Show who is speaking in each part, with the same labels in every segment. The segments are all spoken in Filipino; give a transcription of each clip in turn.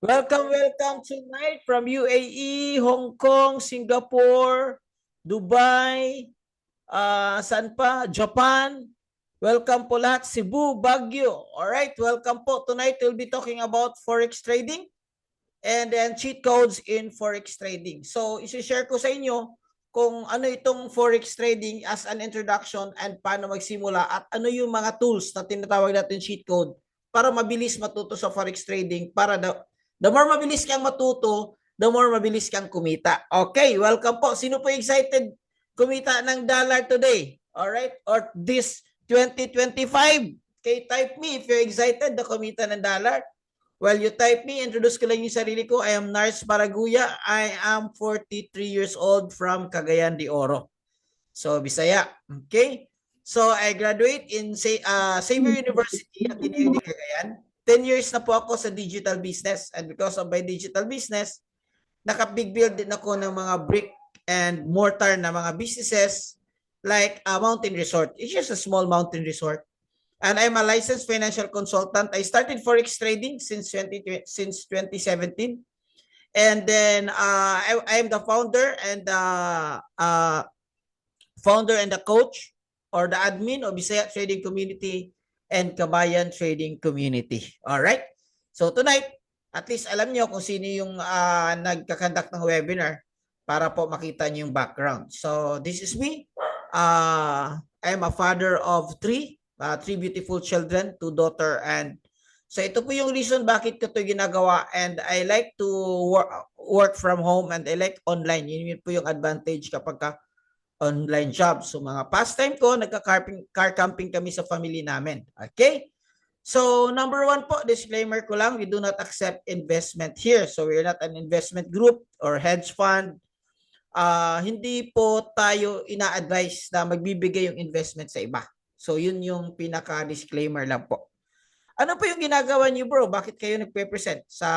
Speaker 1: Welcome tonight from UAE, Hong Kong, Singapore, Dubai, saan pa? Japan. Welcome po lahat. Cebu, Baguio. Alright, welcome po. Tonight we'll be talking about Forex trading and then cheat codes in Forex trading. So, isi-share ko sa inyo kung ano itong Forex trading as an introduction and paano magsimula at ano yung mga tools na tinatawag natin cheat code para mabilis matuto sa Forex trading para the more mabilis kang matuto, the more mabilis kang kumita. Okay, welcome po. Sino po excited kumita ng dollar today? Alright, or this 2025? Okay, type me if you're excited na kumita ng dollar. Well, you type me, introduce ko lang yung sarili ko. I am Nars Paraguya. I am 43 years old from Cagayan de Oro. So, Bisaya. Okay? So, I graduate in Xavier University at Ateneo de Cagayan. 10 years na po ako sa digital business. And because of my digital business, naka-big build din ako ng mga brick and mortar na mga businesses like a mountain resort. It's just a small mountain resort. And I'm a licensed financial consultant. I started Forex trading since 2017. And then I'm the founder and the coach or the admin of Bisaya Trading Community and Kabayan Trading Community. All right. So tonight, at least alam niyo kung sino yung nagkakandak ng webinar para po makita niyo yung background. So this is me. I'm a father of three beautiful children, 2 daughter and so ito po yung reason bakit ko ito ginagawa and I like to work from home and I like online. Yun po yung advantage kapag ka online job. So mga pastime ko, car camping kami sa family namin. Okay? So number one po, disclaimer ko lang, we do not accept investment here. So we're not an investment group or hedge fund. Hindi po tayo ina-advise na magbibigay yung investment sa iba. So yun yung pinaka-disclaimer lang po. Ano po yung ginagawa niyo bro? Bakit kayo nagpe-present sa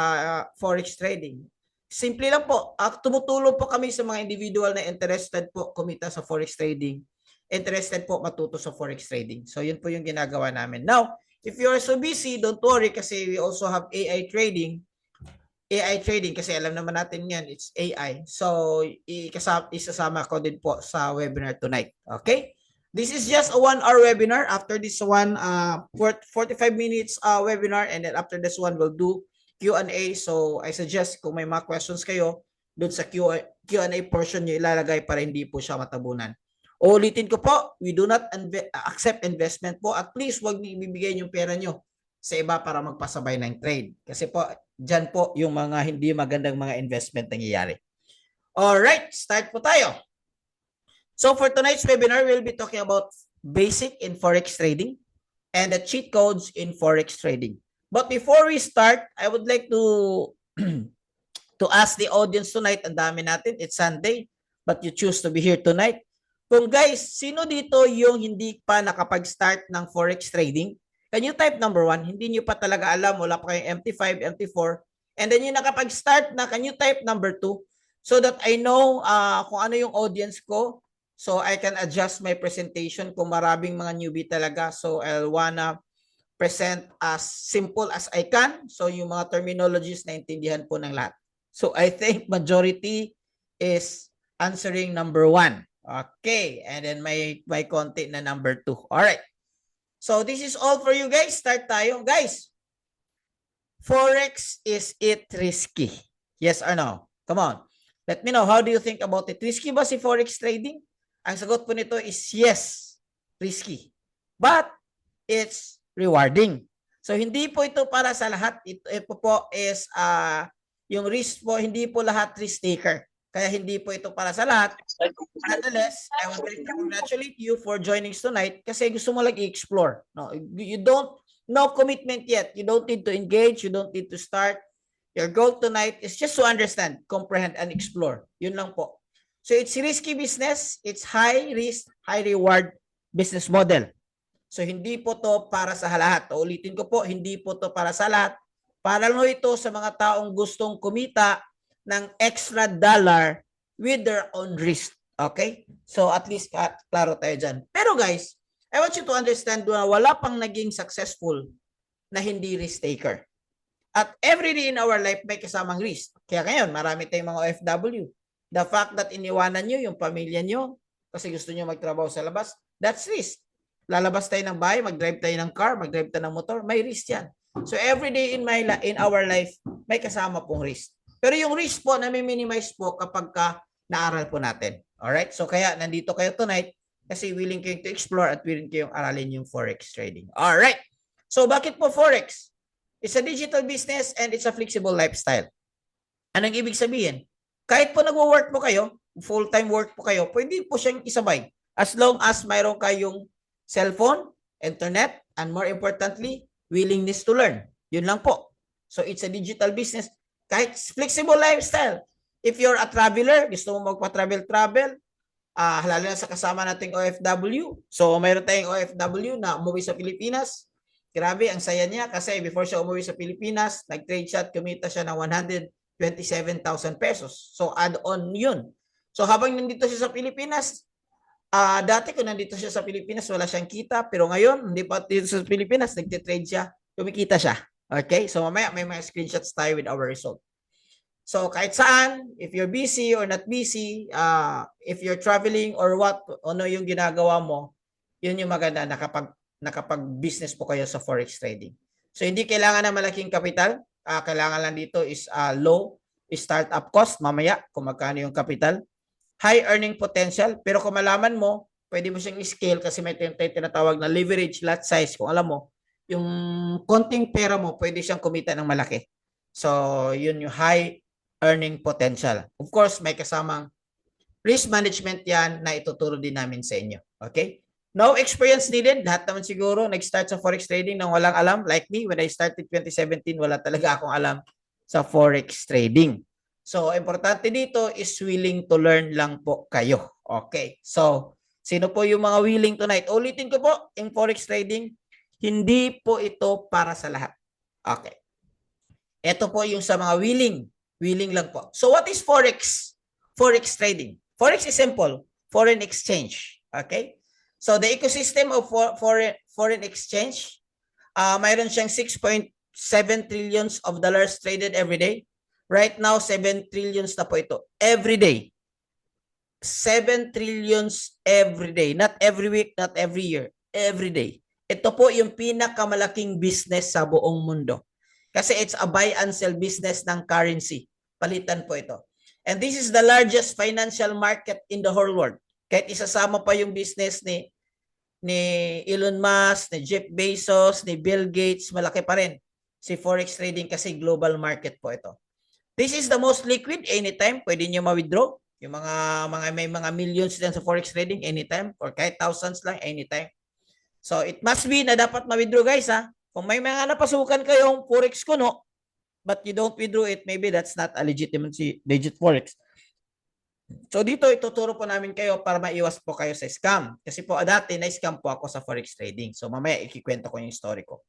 Speaker 1: Forex trading? Simple lang po. Tumutulong po kami sa mga individual na interested po kumita sa Forex trading. Interested po matuto sa Forex trading. So yun po yung ginagawa namin. Now, if you are so busy, don't worry kasi we also have AI trading. AI trading kasi alam naman natin yan, it's AI. So, isasama ko din po sa webinar tonight. Okay? This is just a 1-hour webinar. After this one, 45 minutes webinar and then after this one, we'll do Q&A. So, I suggest kung may mga questions kayo, doon sa Q&A portion nyo ilalagay para hindi po siya matabunan. Ulitin ko po, we do not accept investment po. At least, huwag niyo ibibigay yung pera nyo sa iba para magpasabay ng trade. Kasi po, dyan po yung mga hindi magandang mga investment nangyayari. Alright, start po tayo. So for tonight's webinar, we'll be talking about basic in Forex trading and the cheat codes in Forex trading. But before we start, I would like to to ask the audience tonight, ang dami natin, it's Sunday, but you choose to be here tonight. Kung guys, sino dito yung hindi pa nakapag-start ng Forex trading? Can you type number 1? Hindi nyo pa talaga alam, wala pa kayong MT5, MT4. And then yung nakapag-start na, can you type number 2? So that I know kung ano yung audience ko. So I can adjust my presentation kung maraming mga newbie talaga. So I'll wanna present as simple as I can. So yung mga terminologies na intindihan po ng lahat. So I think majority is answering number 1. Okay. And then may konti na number 2. Alright. So this is all for you guys. Start tayo. Guys, Forex, is it risky? Yes or no? Come on. Let me know. How do you think about it? Risky ba si Forex trading? Ang sagot po nito is yes, risky. But it's rewarding. So hindi po ito para sa lahat. Ito po is yung risk po, hindi po lahat risk taker. Kaya hindi po ito para sa lahat. Nonetheless, I would like to congratulate you for joining us tonight kasi gusto mo lang i-explore. No, no commitment yet. You don't need to engage. You don't need to start. Your goal tonight is just to understand, comprehend, and explore. Yun lang po. So it's risky business. It's high risk, high reward business model. So hindi po to para sa lahat. Ulitin ko po, hindi po to para sa lahat. Para lang ito sa mga taong gustong kumita ng extra dollar with their own risk. Okay? So at least klaro tayo dyan. Pero guys, I want you to understand na wala pang naging successful na hindi risk taker. At every day in our life may kasamang risk. Kaya ngayon, marami tayong mga OFW. The fact that iniwanan nyo yung pamilya nyo kasi gusto nyo magtrabaho sa labas, that's risk. Lalabas tayo ng bahay, mag-drive tayo ng car, mag-drive tayo ng motor, may risk yan. So every day in our life, may kasama pong risk. Pero yung risk po, nami-minimize po kapag naaral po natin. Alright? So kaya nandito kayo tonight kasi willing kayong to explore at willing kayong aralin yung Forex trading. Alright? So bakit po Forex? It's a digital business and it's a flexible lifestyle. Anong ibig sabihin? Kahit po nagwo-work po kayo, full-time work po kayo, pwede po siyang isabay. As long as mayroon kayong cellphone, internet, and more importantly, willingness to learn. Yun lang po. So it's a digital business. Kahit flexible lifestyle. If you're a traveler, gusto mo magpa-travel, lalo na sa kasama nating OFW. So mayroon tayong OFW na umuwi sa Pilipinas. Grabe, ang saya niya kasi before siya umuwi sa Pilipinas, nag-trade siya at kumita siya ng 127,000 pesos. So add-on yun. So habang nandito siya sa Pilipinas, dati kung nandito siya sa Pilipinas, wala siyang kita. Pero ngayon, hindi pa dito sa Pilipinas, nagtitrade siya, kumikita siya. Okay? So mamaya may mga screenshots tayo with our result. So kahit saan, if you're busy or not busy, if you're traveling or ano yung ginagawa mo, yun yung maganda nakapag-business po kayo sa Forex trading. So hindi kailangan ng malaking kapital. Kailangan lang dito is low startup cost. Mamaya kung magkano yung capital. High earning potential. Pero kung malaman mo, pwede mo siyang scale kasi may tinatawag na leverage lot size. Kung alam mo, yung konting pera mo, pwede siyang kumita ng malaki. So yun yung high earning potential. Of course, may kasamang risk management yan na ituturo din namin sa inyo. Okay? No experience needed. Lahat naman siguro nag-start sa Forex trading nang walang alam. Like me, when I started 2017, wala talaga akong alam sa Forex trading. So, importante dito is willing to learn lang po kayo. Okay. So, sino po yung mga willing tonight? Ulitin ko po, yung Forex trading, hindi po ito para sa lahat. Okay. Ito po yung sa mga willing. Willing lang po. So, what is Forex? Forex trading. Forex is simple. Foreign exchange. Okay. So the ecosystem of foreign exchange, mayroon siyang 6.7 trillions of dollars traded every day. Right now, 7 trillions na po ito. Every day. 7 trillions every day. Not every week, not every year. Every day. Ito po yung pinakamalaking business sa buong mundo. Kasi it's a buy and sell business ng currency. Palitan po ito. And this is the largest financial market in the whole world. Kahit isasama pa yung business ni Elon Musk, ni Jeff Bezos, ni Bill Gates, malaki pa rin si Forex trading kasi global market po ito. This is the most liquid anytime. Pwede nyo ma-withdraw. Yung may mga millions din sa Forex trading anytime or kahit thousands lang anytime. So it must be na dapat ma-withdraw guys ha. Kung may mga napasukan kayong Forex kuno, but you don't withdraw it, maybe that's not a legit Forex. So dito ituturo po namin kayo para maiwas po kayo sa scam. Kasi po dati na-scam po ako sa Forex trading. So mamaya ikikwento ko yung story ko.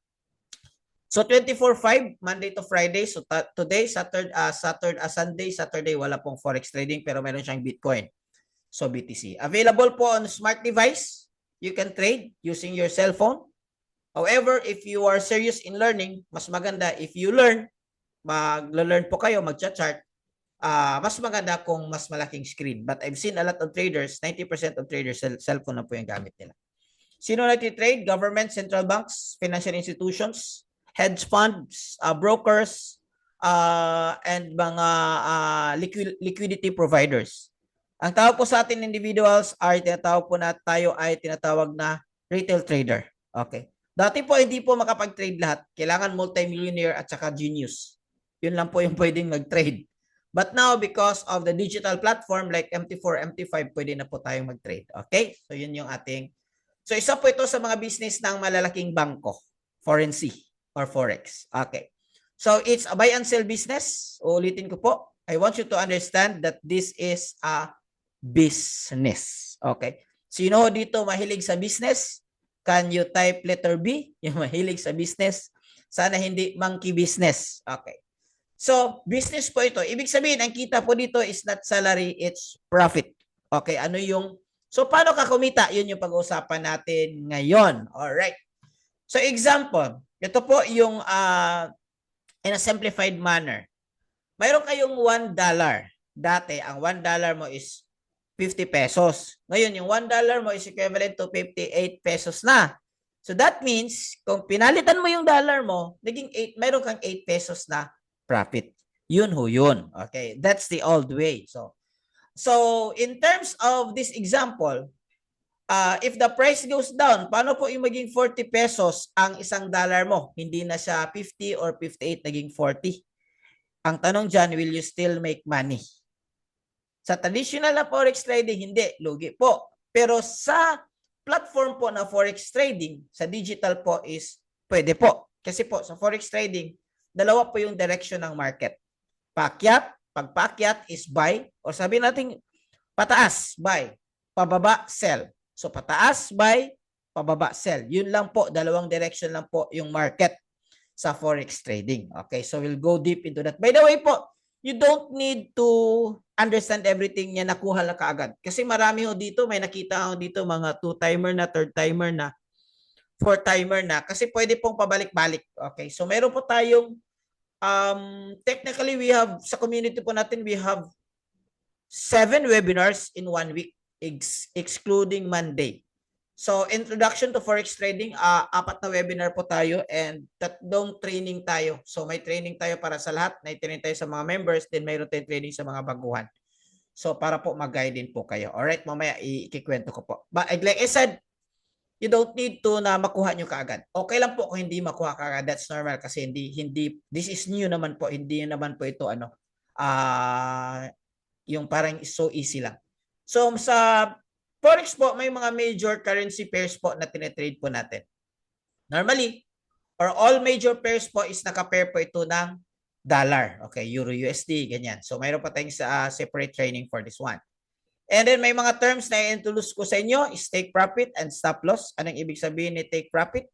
Speaker 1: So 24/5, Monday to Friday. So today, Sunday, Saturday, wala pong Forex trading pero meron siyang Bitcoin. So BTC. Available po on smart device. You can trade using your cell phone. However, if you are serious in learning, mas maganda if you learn, mag-learn po kayo, mag-chart, mas maganda kung mas malaking screen. But I've seen a lot of traders, 90% of traders, cellphone na po yung gamit nila. Sino nagtitrade? Government, central banks, financial institutions, hedge funds, brokers, and mga liquidity providers. Ang tawag po sa atin individuals ay tayo ay tinatawag na retail trader. Okay. Dati po hindi po makapag-trade lahat. Kailangan multi-millionaire at saka genius. Yun lang po yung pwedeng mag-trade. But now, because of the digital platform like MT4, MT5, pwede na po tayong mag-trade. Okay? So, yun yung ating... So, isa po ito sa mga business ng malalaking bangko, foreign sea or Forex. Okay. So, it's a buy and sell business. Ulitin ko po. I want you to understand that this is a business. Okay. Sino dito mahilig sa business? Can you type letter B? Yung mahilig sa business. Sana hindi monkey business. Okay. So, business po ito. Ibig sabihin, ang kita po dito is not salary, it's profit. Okay, ano yung... So, paano ka kumita? Yun yung pag-uusapan natin ngayon. Alright. So, example. Ito po yung in a simplified manner. Mayroon kayong $1. Dati, ang $1 mo is 50 pesos. Ngayon, yung $1 mo is equivalent to 58 pesos na. So that means, kung pinalitan mo yung dollar mo, naging 8, mayroon kang 8 pesos na profit. Yun ho yun. Okay, that's the old way. So in terms of this example, if the price goes down, paano po yung maging 40 pesos ang isang dollar mo? Hindi na siya 50 or 58, naging 40. Ang tanong dyan, will you still make money? Sa traditional na forex trading, hindi. Lugi po. Pero sa platform po na forex trading, sa digital po is pwede po. Kasi po sa forex trading, dalawa po yung direction ng market. Paakyat, pag paakyat is buy, o sabi natin pataas, buy. Pababa, sell. So pataas, buy, pababa, sell. Yun lang po, dalawang direction lang po yung market sa forex trading. Okay, so we'll go deep into that. By the way po, you don't need to understand everything niya nakuha lang kaagad. Kasi marami ho dito, may nakita ho dito mga 2-timer na, 3-timer na, 4-timer na. Kasi pwede pong pabalik-balik. Okay, so meron po tayong, technically we have, sa community po natin, we have 7 webinars in 1 week, excluding Monday. So, introduction to forex trading, 4 na webinar po tayo and 3 training tayo. So, may training tayo para sa lahat, may training tayo sa mga members, then mayroon tayong training sa mga baguhan. So, para po mag-guide din po kayo. Alright, mamaya ikikwento ko po. But like I said, you don't need to na makuha nyo kaagad. Okay lang po kung hindi makuha kaagad. That's normal kasi hindi, this is new naman po. Hindi naman po ito, yung parang so easy lang. So, sa forex po, may mga major currency pairs po na tinetrade po natin. Normally, or all major pairs po is naka-pair po ito ng dollar. Okay, Euro USD, ganyan. So, mayroon pa tayong separate training for this one. And then, may mga terms na i-introduce ko sa inyo is take profit and stop loss. Anong ibig sabihin ni take profit?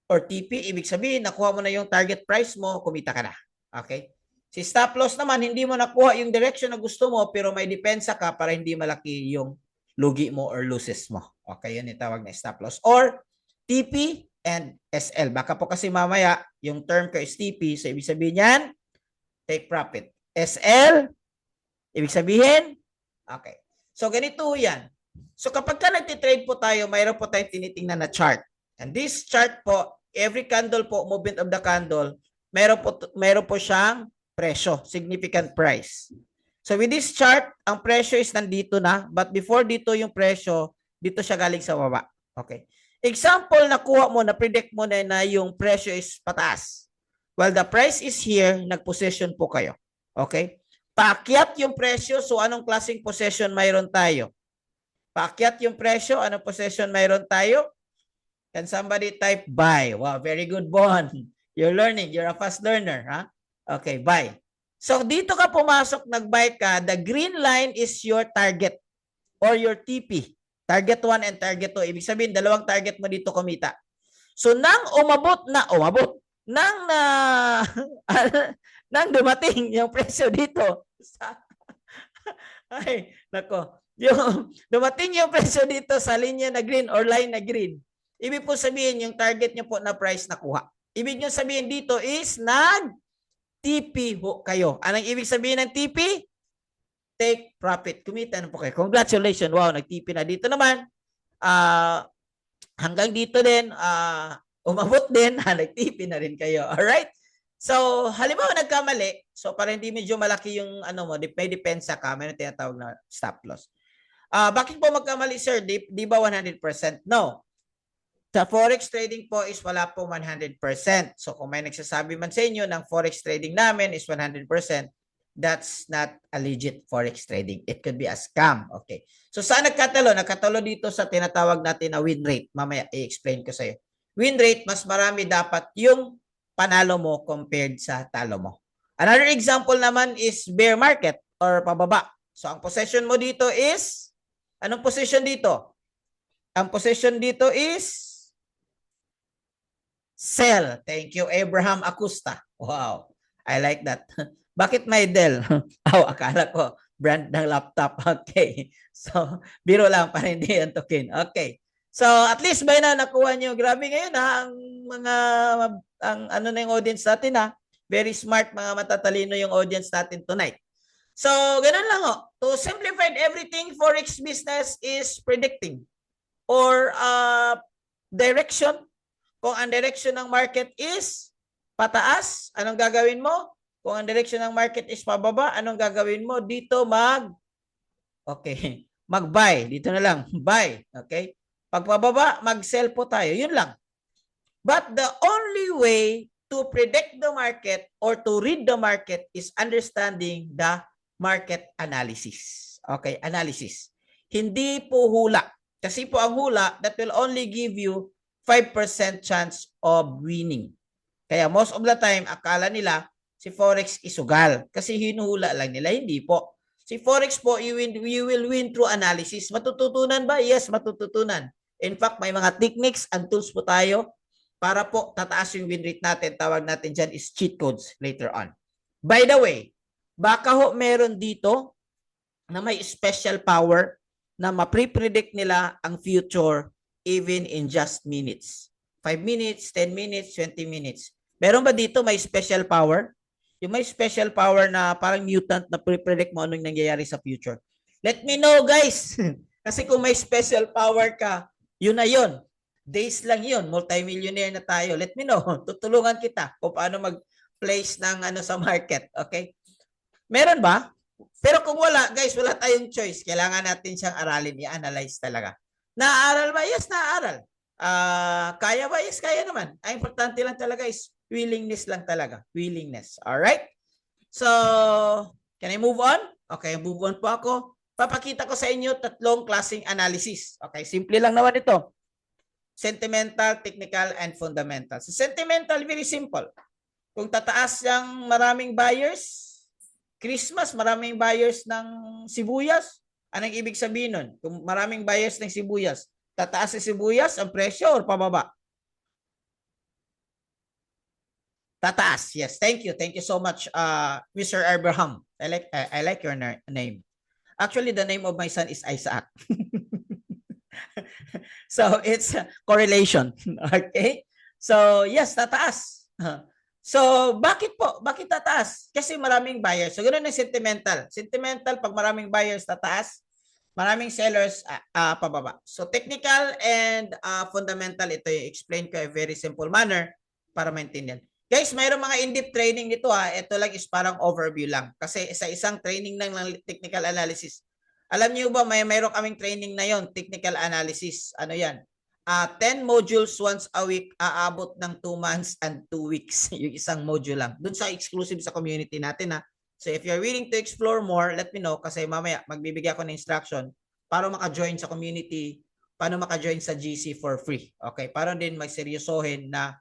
Speaker 1: Or TP, ibig sabihin, nakuha mo na yung target price mo, kumita ka na. Okay? Si stop loss naman, hindi mo nakuha yung direction na gusto mo, pero may depensa ka para hindi malaki yung lugi mo or losses mo. Okay, yun itawag na stop loss. Or TP and SL. Baka po kasi mamaya, yung term ko is TP. So, ibig sabihin yan, take profit. SL, ibig sabihin, okay. So, ganito yan. So, kapag ka nagtitrade po tayo, mayroon po tayong tinitingnan na chart. And this chart po, every candle po, movement of the candle, mayroon po siyang presyo, significant price. So with this chart, ang presyo is nandito na, but before dito yung presyo, dito siya galing sa baba. Okay. Example, nakuha mo, na-predict mo na yung presyo is pataas. Well, the price is here, nag-possession po kayo. Okay. Paakyat yung presyo, so anong klaseng possession mayroon tayo? Paakyat yung presyo, anong possession mayroon tayo? Can somebody type buy? Wow, very good, Bon. You're learning. You're a fast learner. Huh? Okay, buy. So, dito ka pumasok, nag-buy ka, the green line is your target or your TP. Target 1 and target 2. Ibig sabihin, dalawang target mo dito kumita. So, nang nang dumating yung presyo dito. Ay, nako. Yung dumating yung presyo dito sa linya na green or line na green. Ibig po sabihin, yung target nyo po na price nakuha. Ibig nyo sabihin dito is TP ho kayo. Anong ibig sabihin ng TP? Take profit. Kumita na po kayo. Congratulations. Wow, nag-TP na. Dito naman, hanggang dito din, umabot din, nag-TP na rin kayo. Alright? So, halimbawa nagkamali, so para hindi medyo malaki yung may depensa ka, may tinatawag na stop loss. Bakit po magkamali, sir? Di ba 100%? No. Sa forex trading po is wala po 100%. So kung may nagsasabi man sa inyo ng forex trading namin is 100%, that's not a legit forex trading. It could be a scam. Okay. So saan nagkatalo? Nagkatalo dito sa tinatawag natin na win rate. Mamaya i-explain ko sa iyo. Win rate, mas marami dapat yung panalo mo compared sa talo mo. Another example naman is bear market or pababa. So ang position mo dito is, anong position dito? Ang position dito is sell. Thank you, Abraham Acosta. Wow, I like that. Bakit may Dell? Akala ko brand ng laptop. Okay. So, biro lang para hindi antukin. Okay. So, at least by na nakuha nyo. Grabe ngayon ha, ang mga, na yung audience natin ha. Very smart, mga matatalino yung audience natin tonight. So, ganun lang To simplify everything, Forex business is predicting or direction. Kung ang direction ng market is pataas, anong gagawin mo? Kung ang direction ng market is pababa, anong gagawin mo? Dito mag-buy. Dito na lang, buy. Okay? Pag pababa, mag-sell po tayo. Yun lang. But the only way to predict the market or to read the market is understanding the market analysis. Okay, analysis. Hindi po hula. Kasi po ang hula, that will only give you 5% chance of winning. Kaya most of the time, akala nila si Forex isugal. Kasi hinuhula lang nila. Hindi po. Si Forex po, you will win through analysis. Matututunan ba? Yes, matututunan. In fact, may mga techniques and tools po tayo para po tataas yung win rate natin. Tawag natin dyan is cheat codes later on. By the way, baka ho meron dito na may special power na ma-predict nila ang future even in just minutes. 5 minutes, 10 minutes, 20 minutes. Meron ba dito may special power? Yung may special power na parang mutant na pre-predict mo anong nangyayari sa future. Let me know, guys. Kasi kung may special power ka, yun na yun. Days lang yun. Multi-millionaire na tayo. Let me know. Tutulungan kita kung paano mag-place ng sa market. Okay? Meron ba? Pero kung wala, guys, wala tayong choice. Kailangan natin siyang aralin, i-analyze talaga. Naaaral ba? Yes, naaaral. Kaya ba? Yes, kaya naman. Ang importante lang talaga is willingness lang talaga. Willingness. Alright? So, can I move on? Okay, move on po ako. Papakita ko sa inyo 3 klaseng analysis. Okay, simple lang naman ito. Sentimental, technical, and fundamental. So, sentimental, very simple. Kung tataas yung maraming buyers, Christmas, maraming buyers ng sibuyas, anong ibig sabihin nun? Kung maraming buyers ng sibuyas, tataas sa sibuyas ang presyo or pababa? Tataas. Yes. Thank you. Thank you so much, Mr. Abraham. I like your name. Actually, the name of my son is Isaac. So, it's correlation. Okay? So, yes, tataas. So, bakit po? Bakit tataas? Kasi maraming buyers. So, ganoon ang sentimental. Sentimental, pag maraming buyers, tataas. Maraming sellers, pababa. So, technical and fundamental, ito yung explain ko a very simple manner para maintindihan. Guys, mayroong mga in-depth training nito Ito lang is parang overview lang. Kasi sa isang training ng technical analysis, alam niyo ba mayroong kaming training na yon, technical analysis. Ano yan? 10 modules once a week, aabot ng 2 months and 2 weeks. Yung isang module lang. Doon sa exclusive sa community natin So if you're willing to explore more, let me know kasi mamaya magbibigay ako ng instruction para maka-join sa community, paano maka-join sa GC for free. Okay? Para din magseryosohin na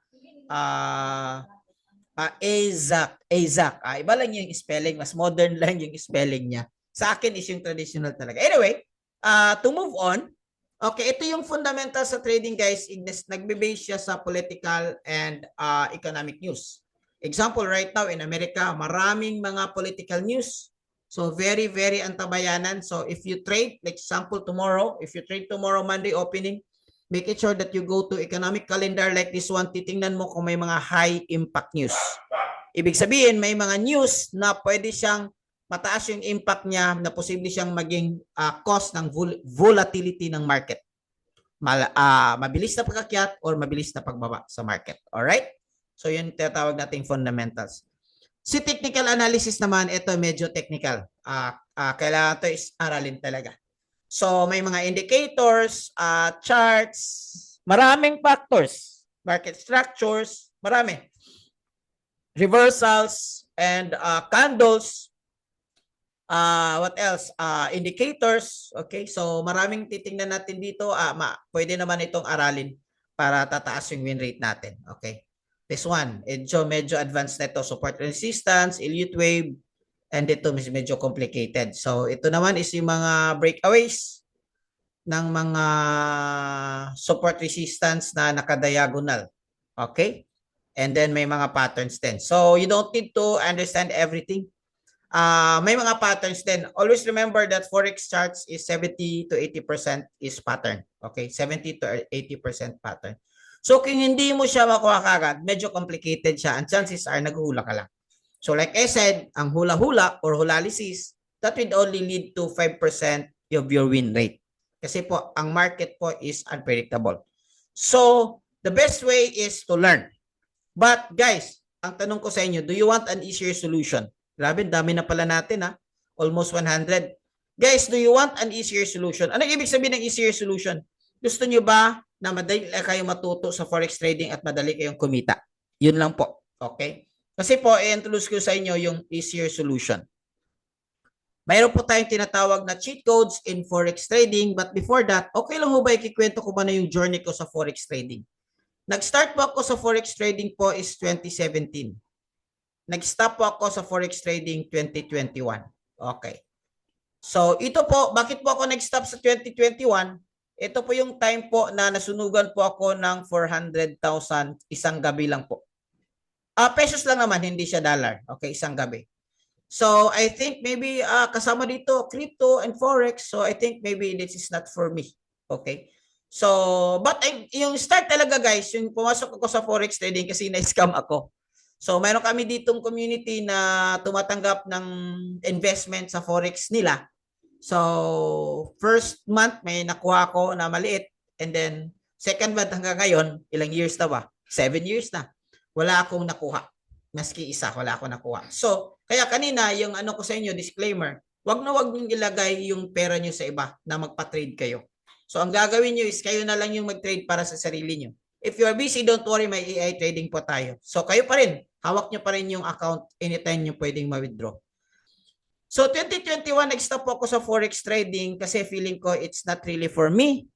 Speaker 1: Azak. Iba lang yung spelling. Mas modern lang yung spelling niya. Sa akin is yung traditional talaga. Anyway, to move on, okay, ito yung fundamental sa trading, guys. Nagbe-base siya sa political and economic news. Example, right now in America, maraming mga political news. So, very, very antabayanan. So, if you trade, like example, tomorrow, if you trade tomorrow, Monday opening, make it sure that you go to economic calendar like this one. Titingnan mo kung may mga high impact news. Ibig sabihin, may mga news na pwede siyang mataas yung impact niya na posible siyang maging cause ng volatility ng market. Mabilis na pagkakyat or mabilis na pagbaba sa market. Alright? So, yun tinatawag nating fundamentals. Si technical analysis naman, ito medyo technical. Kailangan ito is aralin talaga. So, may mga indicators, charts, maraming factors, market structures, marami. Reversals and candles. What else? Indicators. Okay, so maraming titingnan natin dito. Pwede naman itong aralin para tataas yung win rate natin. Okay, this one, medyo advanced na ito. Support resistance, Elliott wave, and ito medyo complicated. So, ito naman is yung mga breakaways ng mga support resistance na nakadiagonal. Okay? And then, may mga patterns din. So, you don't need to understand everything. May mga patterns din. Always remember that Forex charts is 70 to 80% is pattern. Okay? 70 to 80% pattern. So, kung hindi mo siya makuha kagad, medyo complicated siya. Ang chances are, naghula ka lang. So like I said, ang hula-hula or hulalysis, that would only lead to 5% of your win rate. Kasi po, ang market po is unpredictable. So, the best way is to learn. But guys, ang tanong ko sa inyo, do you want an easier solution? Grabe, dami na pala natin ha. Almost 100. Guys, do you want an easier solution? Ano ibig sabihin ng easier solution? Gusto nyo ba na madali kayo matuto sa forex trading at madali kayong kumita? Yun lang po. Okay? Kasi po, i-introduce ko sa inyo yung easier solution. Mayroon po tayong tinatawag na cheat codes in forex trading, but before that, okay lang ho ba ikikwento ko ba na yung journey ko sa forex trading? Nag-start po ako sa forex trading po is 2017. Nag-stop po ako sa forex trading 2021. Okay. So, ito po, bakit po ako nag-stop sa 2021? Ito po yung time po na nasunugan po ako ng 400,000 isang gabi lang po. Pesos lang naman, hindi siya dollar. Okay, isang gabi. So, I think maybe kasama dito crypto and forex. So, I think maybe this is not for me. Okay? So, but yung start talaga guys, yung pumasok ako sa forex trading kasi na-scam ako. So, mayroon kami ditong community na tumatanggap ng investment sa forex nila. So, first month may nakuha ko na maliit and then second month hanggang ngayon, ilang years na ba? 7 years na. Wala akong nakuha. Maski isa, wala akong nakuha. So, kaya kanina, yung ano ko sa inyo, disclaimer, wag niyong ilagay yung pera niyo sa iba na magpa-trade kayo. So, ang gagawin niyo is kayo na lang yung mag-trade para sa sarili niyo. If you are busy, don't worry, may AI trading po tayo. So, kayo pa rin, hawak niyo pa rin yung account anytime niyo pwedeng ma-withdraw. So, 2021, nag-stop po ako sa forex trading kasi feeling ko it's not really for me.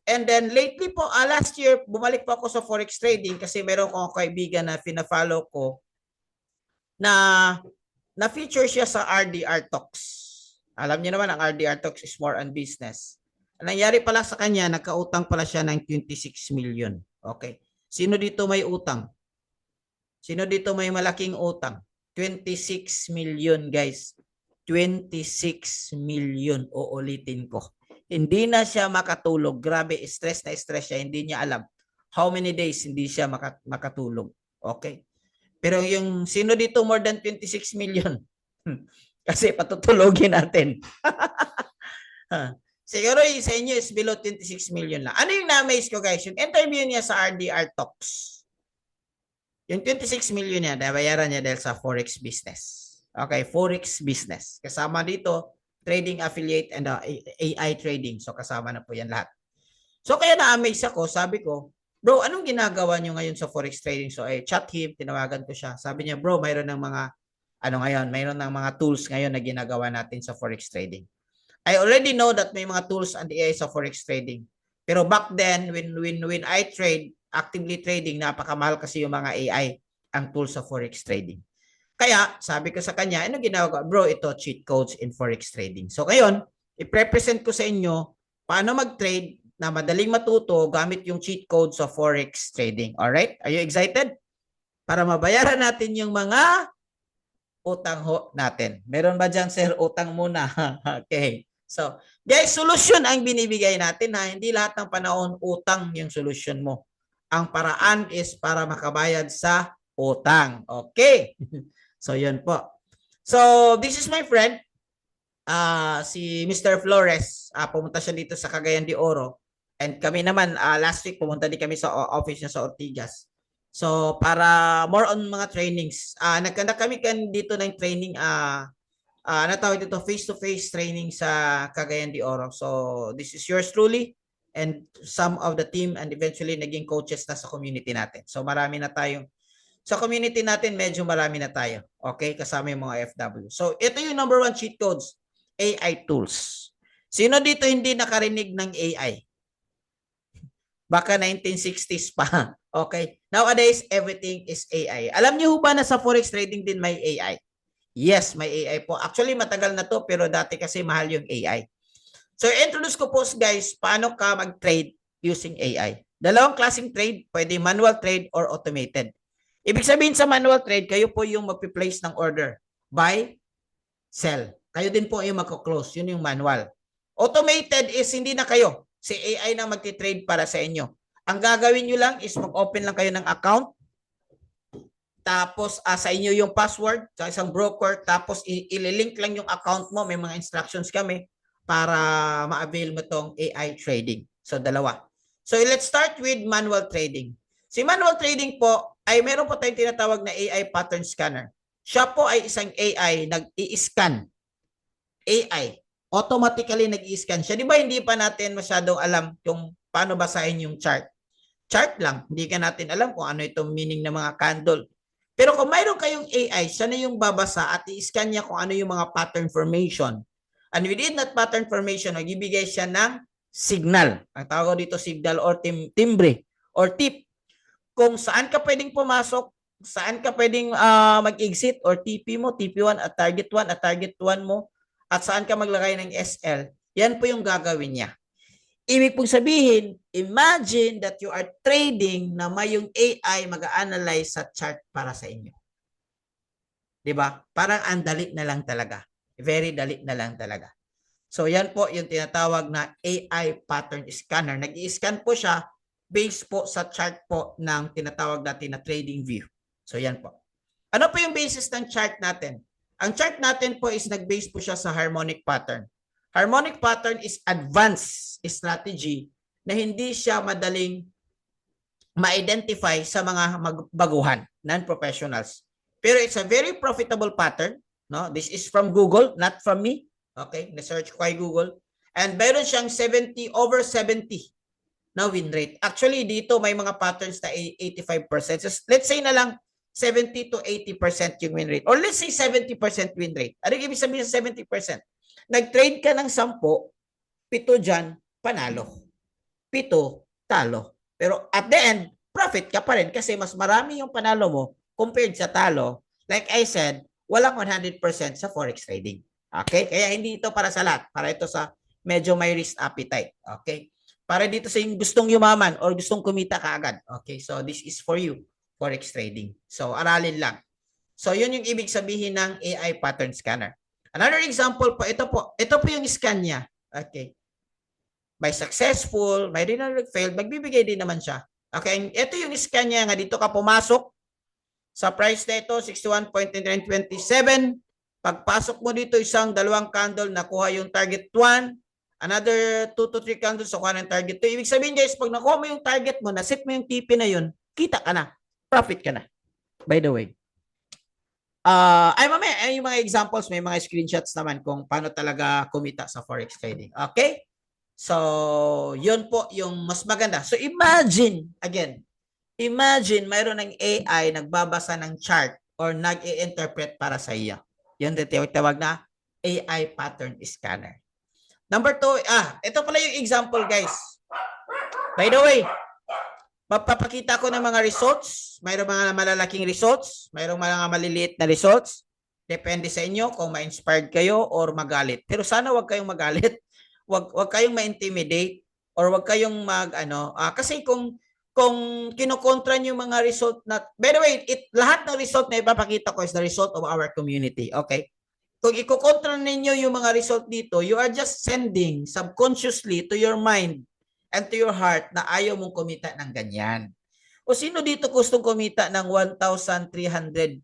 Speaker 1: And then lately po, last year, bumalik po ako sa forex trading kasi meron akong kaibigan na pina-follow ko na feature siya sa RDR Talks. Alam niyo naman, ang RDR Talks is more on business. Ang nangyari pala sa kanya, nagkautang pala siya ng 26 million. Okay. Sino dito may utang? Sino dito may malaking utang? 26 million, guys. 26 million. Uulitin ko. Hindi na siya makatulog. Grabe, stress na stress siya. Hindi niya alam how many days hindi siya makatulog. Okay? Pero yung sino dito more than 26 million? Kasi patutulogin natin. Siguro sa inyo is below 26 million lang. Ano yung na-amaze ko guys? Yung interview niya sa RDR Talks. Yung 26 million niya, nabayaran niya dahil sa forex business. Okay, forex business. Kasama dito, trading affiliate and AI trading. So kasama na po yan lahat. So kaya na-amaze ako, sabi ko, bro, anong ginagawa nyo ngayon sa forex trading? So chat him, tinawagan ko siya. Sabi niya, bro, mayroon ng mga mayroon ng mga tools ngayon na ginagawa natin sa forex trading. I already know that may mga tools and AI sa forex trading. Pero back then, when I trade, actively trading, napakamahal kasi yung mga AI ang tools sa forex trading. Kaya, sabi ko sa kanya, ano ginagawa? Bro, ito, cheat codes in forex trading. So, ngayon, i-present ko sa inyo paano mag-trade na madaling matuto gamit yung cheat code sa forex trading. Alright? Are you excited? Para mabayaran natin yung mga utang ho natin. Meron ba dyan, sir? Utang muna. Okay. So, guys, solusyon ang binibigay natin ha. Hindi lahat ng panahon utang yung solusyon mo. Ang paraan is para makabayad sa utang. Okay. So, yun po. So, this is my friend, si Mr. Flores. Pumunta siya dito sa Cagayan de Oro. And kami naman, last week, pumunta din kami sa office niya sa Ortigas. So, para more on mga trainings. Nagkanda kami dito ng training, natawag dito, face-to-face training sa Cagayan de Oro. So, this is yours truly and some of the team and eventually naging coaches na sa community natin. So, marami na tayong sa community natin, medyo marami na tayo. Okay? Kasama yung mga FW. So, ito yung number 1 cheat codes. AI tools. Sino dito hindi nakarinig ng AI? Baka 1960s pa. Okay? Nowadays, everything is AI. Alam niyo ba na sa forex trading din may AI? Yes, may AI po. Actually, matagal na to, pero dati kasi mahal yung AI. So, introduce ko po guys, paano ka mag-trade using AI. Dalawang klaseng trade, pwede manual trade or automated. Ibig sabihin sa manual trade, kayo po yung mag-place ng order. Buy, sell. Kayo din po yung mag-close. Yun yung manual. Automated is hindi na kayo. Si AI na mag-trade para sa inyo. Ang gagawin nyo lang is mag-open lang kayo ng account. tapos sa inyo yung password sa isang broker, tapos ililink lang yung account mo. May mga instructions kami para ma-avail mo tong AI trading. So, dalawa. So, let's start with manual trading. Si manual trading po ay meron po tayong tinatawag na AI pattern scanner. Siya po ay isang AI nag-i-scan. AI. Automatically nag-i-scan siya. Di ba hindi pa natin masyadong alam kung paano basahin yung chart? Chart lang. Hindi ka natin alam kung ano itong meaning ng mga candle. Pero kung mayroon kayong AI, siya na yung babasa at i-scan niya kung ano yung mga pattern formation. And within that pattern formation, nagbibigay siya ng signal. Ang tawag dito signal or timbre or tip. Kung saan ka pwedeng pumasok, saan ka pwedeng mag-exit or TP mo, TP1 at target 1 at target 1 mo, at saan ka maglagay ng SL, yan po yung gagawin niya. Ibig pong sabihin, imagine that you are trading na may yung AI mag-analyze sa chart para sa inyo. Diba? Parang ang dali na lang talaga. Very dali na lang talaga. So yan po yung tinatawag na AI pattern scanner. Nag-i-scan po siya based po sa chart po ng tinatawag natin na trading view. So yan po. Ano po yung basis ng chart natin? Ang chart natin po is nag-base po siya sa harmonic pattern. Harmonic pattern is advanced strategy na hindi siya madaling ma-identify sa mga baguhan, non-professionals. Pero it's a very profitable pattern. No? This is from Google, not from me. Okay, na-search ko kay Google. And meron siyang 70 over 70 na win rate. Actually, dito may mga patterns na 85%. So, let's say na lang 70 to 80% yung win rate. Or let's say 70% win rate. Ano ibig sabihin sa 70%? Nag-trade ka ng 10, 7 dyan, panalo. 7, talo. Pero at the end, profit ka pa rin kasi mas marami yung panalo mo compared sa talo. Like I said, walang 100% sa forex trading. Okay? Kaya hindi ito para sa lahat. Para ito sa medyo may risk appetite. Okay? Para dito sa yung gustong yumaman or gustong kumita kaagad. Okay? So this is for you. Forex trading. So, aralin lang. So, yun yung ibig sabihin ng AI pattern scanner. Another example po, ito po yung scan niya. Okay. May successful, may rin na failed, magbibigay din naman siya. Okay, ito yung scan niya nga dito ka pumasok sa price na ito, 61.927. Pagpasok mo dito, isang dalawang candle, nakuha yung target 1. Another 2 to 3 candles, nakuha ng target 2. Ibig sabihin guys, pag nakuha mo yung target mo, nasit mo yung TP na yun, kita ka na. Profit ka na. By the way. Mamaya, yung mga examples, may mga screenshots naman kung paano talaga kumita sa forex trading. Okay? So, yun po yung mas maganda. So, imagine, again, mayroon ng AI nagbabasa ng chart or nag-i-interpret para sa iyo. Yun tawag na AI pattern scanner. Number 2, ito pala yung example, guys. By the way, magpapakita ko ng mga results. Mayroong mga malalaking results. Mayroong mga maliliit na results. Depende sa inyo kung ma-inspired kayo or magalit. Pero sana wag kayong magalit. Wag kayong ma-intimidate or wag kayong kasi kung kinokontra niyo yung mga result na, by the way, lahat ng result na ipapakita ko is the result of our community. Okay? Kung ikokontra ninyo yung mga result dito, you are just sending subconsciously to your mind and to your heart na ayaw mong kumita ng ganyan. O sino dito gustong kumita ng 1,300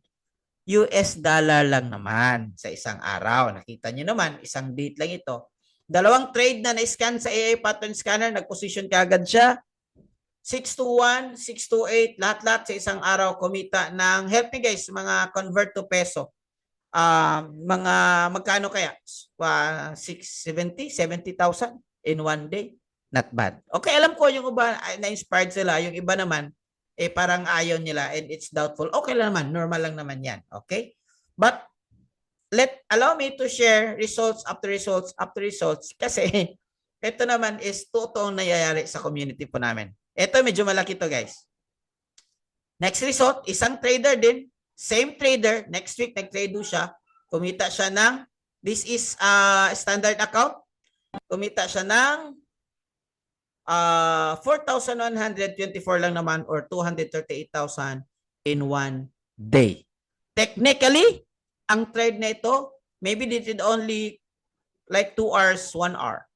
Speaker 1: US dollar lang naman sa isang araw? Nakita nyo naman, isang date lang ito. 2 trade na na-scan sa AI pattern scanner, nag-position kagad siya. 621, 628, lahat-lahat sa isang araw kumita ng, help me guys, mga convert to peso. Mga magkano kaya? 670, 70,000 in one day. Not bad. Okay, alam ko yung iba na-inspired sila, yung iba naman parang ayaw nila and it's doubtful. Okay lang naman, normal lang naman yan. Okay? But allow me to share results after results after results kasi ito naman is totoong nangyayari sa community po namin. Ito medyo malaki to, guys. Next result, isang trader din, same trader, next week nag-trade siya, kumita siya ng, this is standard account, kumita siya ng 4,124 lang naman or 238,000 in one day. Technically, ang trade na ito, maybe they did only like 2 hours, 1 hour.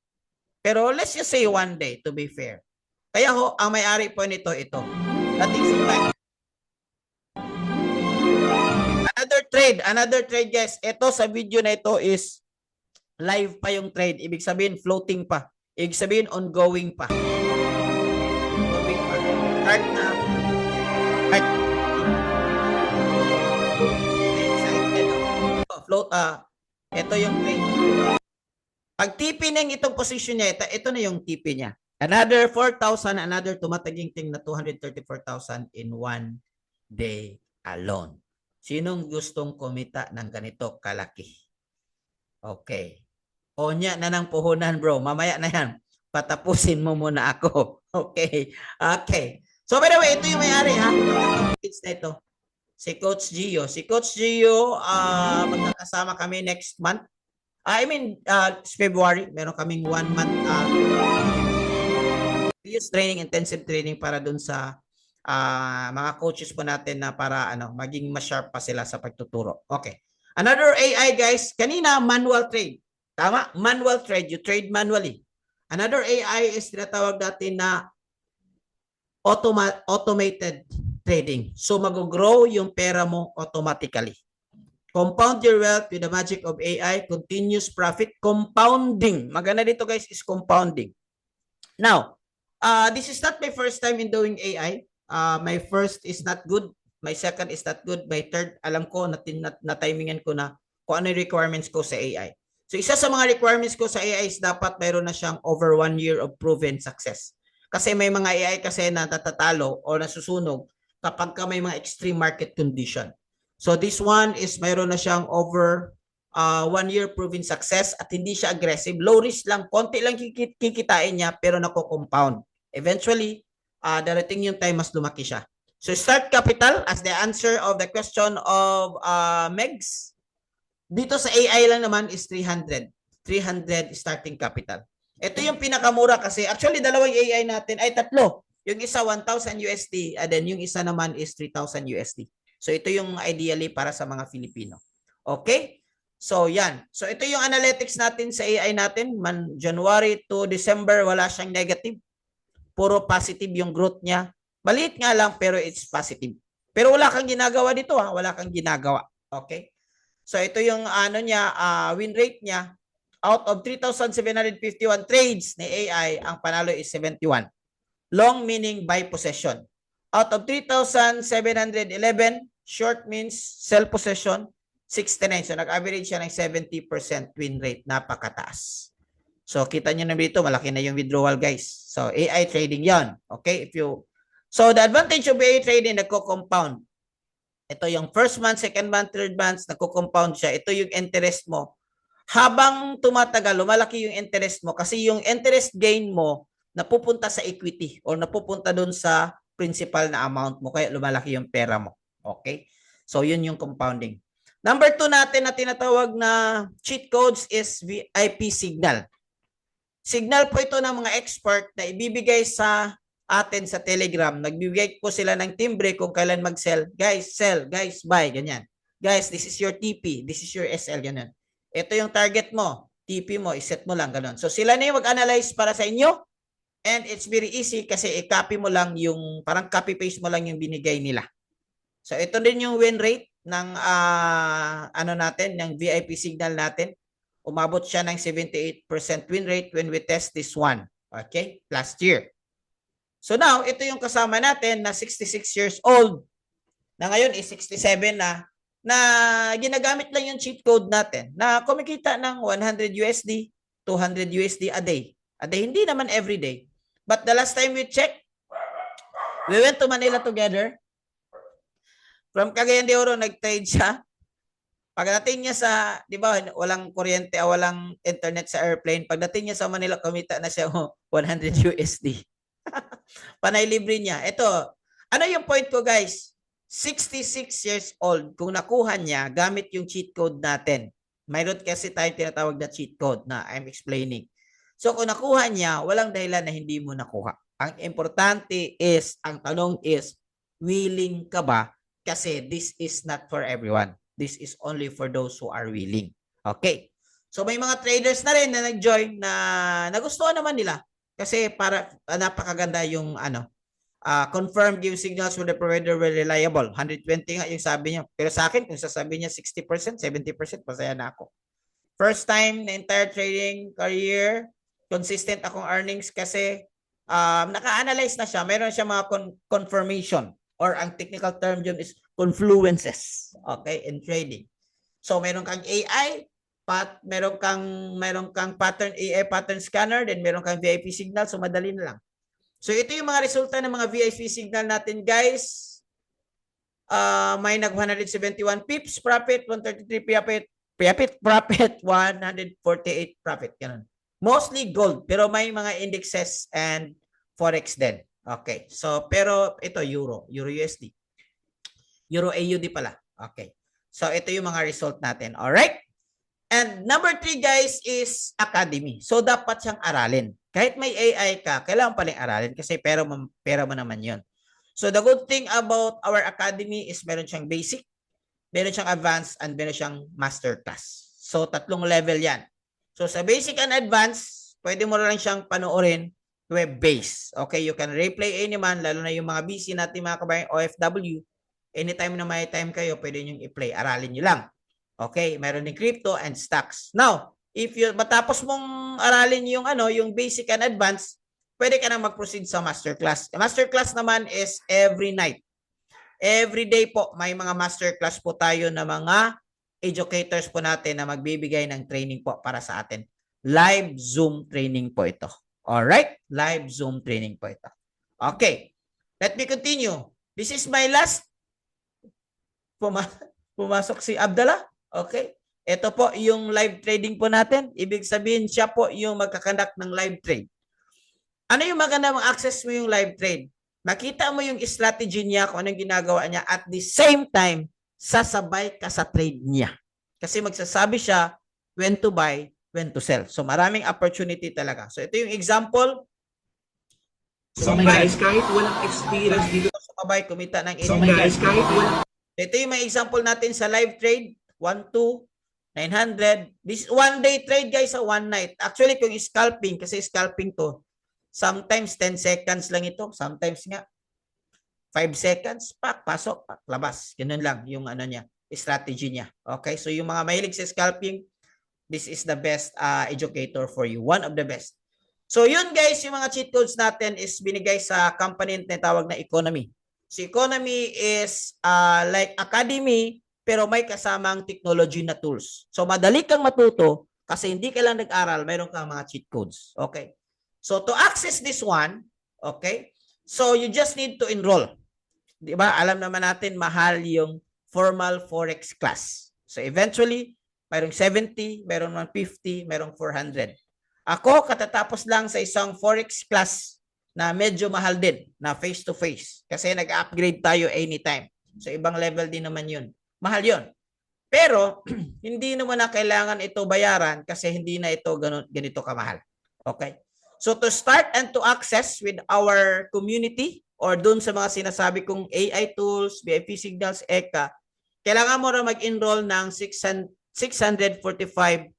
Speaker 1: Pero let's just say 1 day to be fair. Kaya ang may-ari po nito ito. That is fact. another trade guys. Ito sa video na ito is live pa yung trade. Ibig sabihin floating pa. Ibig sabihin ongoing pa. Ongoing pa. Start na. Start. Float, ito yung trade. Pag TP na itong position niya, ito na yung TP niya. Another 4,000, another tumataging-ting na 234,000 in one day alone. Sinong gustong kumita ng ganito kalaki? Okay. O niya na ng puhunan bro. Mamaya na yan. Patapusin mo muna ako. Okay. Okay. So by the way, ito yung may-ari ha. It's na ito. Si Coach Gio. Si Coach Gio, magkakasama kami next month. February. Meron kaming 1 month training, intensive training para dun sa mga coaches po natin na para maging mas sharp pa sila sa pagtuturo. Okay. Another AI guys, kanina manual trade. Tama? Manual trade, you trade manually. Another AI is tinatawag natin na automated trading. So mag-grow yung pera mo automatically. Compound your wealth with the magic of AI, continuous profit, compounding. Maganda dito guys is compounding. Now, this is not my first time in doing AI. My first is not good. My second is not good. My third, alam ko, na-timingan ko na kung ano yung requirements ko sa AI. So, isa sa mga requirements ko sa AI is dapat mayroon na siyang over 1 year of proven success. Kasi may mga AI kasi na natatalo o nasusunog kapag ka may mga extreme market condition. So, this one is mayroon na siyang over 1 year proven success at hindi siya aggressive. Low risk lang. Konti lang kikitain niya pero nako-compound. Eventually, darating yung time mas lumaki siya. So start capital as the answer of the question of Megs. Dito sa AI lang naman is 300. 300 starting capital. Ito yung pinakamura kasi actually dalawang AI natin ay tatlo. Yung isa 1,000 USD and then yung isa naman is 3,000 USD. So ito yung ideally para sa mga Filipino. Okay? So yan. So ito yung analytics natin sa AI natin. January to December wala siyang negative. Puro positive yung growth niya. Maliit nga lang pero it's positive. Pero wala kang ginagawa dito ha. Wala kang ginagawa. Okay? So ito yung win rate niya. Out of 3,751 trades ni AI, ang panalo is 71. Long meaning buy possession. Out of 3,711, short means sell possession, 69. So nag-average siya ng 70% win rate. Napakataas. So kita nyo na dito, malaki na yung withdrawal guys. So AI trading yon. Okay? So the advantage of AI trading, nagko-compound. Ito yung first month, second month, third month, nagko-compound siya. Ito yung interest mo. Habang tumatagal, lumalaki yung interest mo kasi yung interest gain mo napupunta sa equity or napupunta dun sa principal na amount mo kaya lumalaki yung pera mo. Okay? So yun yung compounding. Number 2 natin na tinatawag na cheat codes is VIP signal. Signal po ito ng mga expert na ibibigay sa atin sa Telegram. Nagbibigay po sila ng timbre kung kailan mag-sell. Guys, sell. Guys, buy. Ganyan. Guys, this is your TP. This is your SL. Ganyan. Ito yung target mo. TP mo. Iset mo lang. Ganun. So, sila na yung mag-analyze para sa inyo. And it's very easy kasi i-copy mo lang yung, parang copy-paste mo lang yung binigay nila. So, ito din yung win rate ng, ng VIP signal natin. Umabot siya ng 78% win rate when we test this one. Okay? Last year. So now, ito yung kasama natin na 66 years old. Na ngayon is 67 na ginagamit lang yung cheat code natin na kumikita ng 100 USD, 200 USD a day. A day, hindi naman every day. But the last time we checked, we went to Manila together. From Cagayan de Oro, nag-trade siya. Pagdating niya sa, di ba, walang kuryente, walang internet sa airplane. Pagdating niya sa Manila, kumita na siya 100 USD. Panay libre niya. Ito, ano yung point ko guys? 66 years old, kung nakuha niya, gamit yung cheat code natin. Mayroon kasi tayo tinatawag na cheat code na I'm explaining. So kung nakuha niya, walang dahilan na hindi mo nakuha. Ang importante is, ang tanong is, willing ka ba? Kasi this is not for everyone. This is only for those who are willing. Okay. So may mga traders na rin na nag-join na nagustuhan naman nila. Kasi para napakaganda yung confirm give signals with the provider were reliable. 120 nga yung sabi niya. Pero sa akin, kung sasabihin niya 60%, 70%, masaya na ako. First time na entire trading career, consistent akong earnings kasi naka-analyze na siya. Meron siya mga confirmation or ang technical term dyan is confluences, okay, in trading. So meron kang AI, meron kang pattern AI pattern scanner, then meron kang VIP signal, so madali na lang. So ito yung mga resulta ng mga VIP signal natin, guys. May nag 171 pips profit, 133 profit, 148 profit, ganun. Mostly gold, pero may mga indexes and forex din. Okay. So pero ito euro USD. Euro AUD pala. Okay. So ito yung mga result natin. All right? And number 3, guys, is academy. So dapat siyang aralin. Kahit may AI ka, kailangan pa rin aralin kasi pera mo naman yun. So the good thing about our academy is meron siyang basic, meron siyang advanced, and meron siyang masterclass. So 3 level yan. So sa basic and advanced, pwede mo lang siyang panoorin web-based. Okay, you can replay anyman, lalo na yung mga busy natin mga kabayan OFW. Anytime na may time kayo, pwede nyo i-play. Aralin nyo lang. Okay, meron din crypto and stocks. Now, if you matapos mong aralin yung basic and advanced, pwede ka na mag-proceed sa masterclass. Masterclass naman is every night. Every day po, may mga masterclass po tayo na mga educators po natin na magbibigay ng training po para sa atin. Live Zoom training po ito. Alright? Live Zoom training po ito. Okay. Let me continue. This is my last. Pumasok si Abdallah. Okay. Ito po yung live trading po natin. Ibig sabihin siya po yung magkakandak ng live trade. Ano yung maganda mong access mo yung live trade? Nakita mo yung strategy niya, kung anong ginagawa niya, at the same time, sasabay ka sa trade niya. Kasi magsasabi siya when to buy, when to sell. So maraming opportunity talaga. So ito yung example.
Speaker 2: Some guys kahit walang experience dito.
Speaker 1: Sumabay, kumita ng
Speaker 2: 80. Some guys kahit walang...
Speaker 1: Ito yung mga example natin sa live trade. 1, 2, 900. This one day trade, guys, sa one night. Actually, kung scalping, kasi scalping to, sometimes 10 seconds lang ito. Sometimes nga 5 seconds, pasok, labas. Ganun lang yung niya, strategy niya. Okay? So yung mga mahilig sa scalping, this is the best educator for you. One of the best. So yun, guys, yung mga cheat codes natin is binigay sa company na tawag na Economy. So Economy is like academy, pero may kasamang technology na tools. So madali kang matuto kasi hindi ka lang nag-aral, mayroon kang mga cheat codes. Okay? So to access this one, okay? So you just need to enroll. 'Di ba? Alam naman natin mahal yung formal forex class. So eventually, mayroong 70, mayroong 150, mayroong 400. Ako katatapos lang sa isang forex class na medyo mahal din, na face to face kasi nag-upgrade tayo anytime. So ibang level din naman 'yun. Mahal 'yon. Pero hindi naman na kailangan ito bayaran kasi hindi na ito ganito kamahal. Okay? So to start and to access with our community or dun sa mga sinasabi kong AI tools, VIP signals, ECA, kailangan mo rin mag-enroll ng 645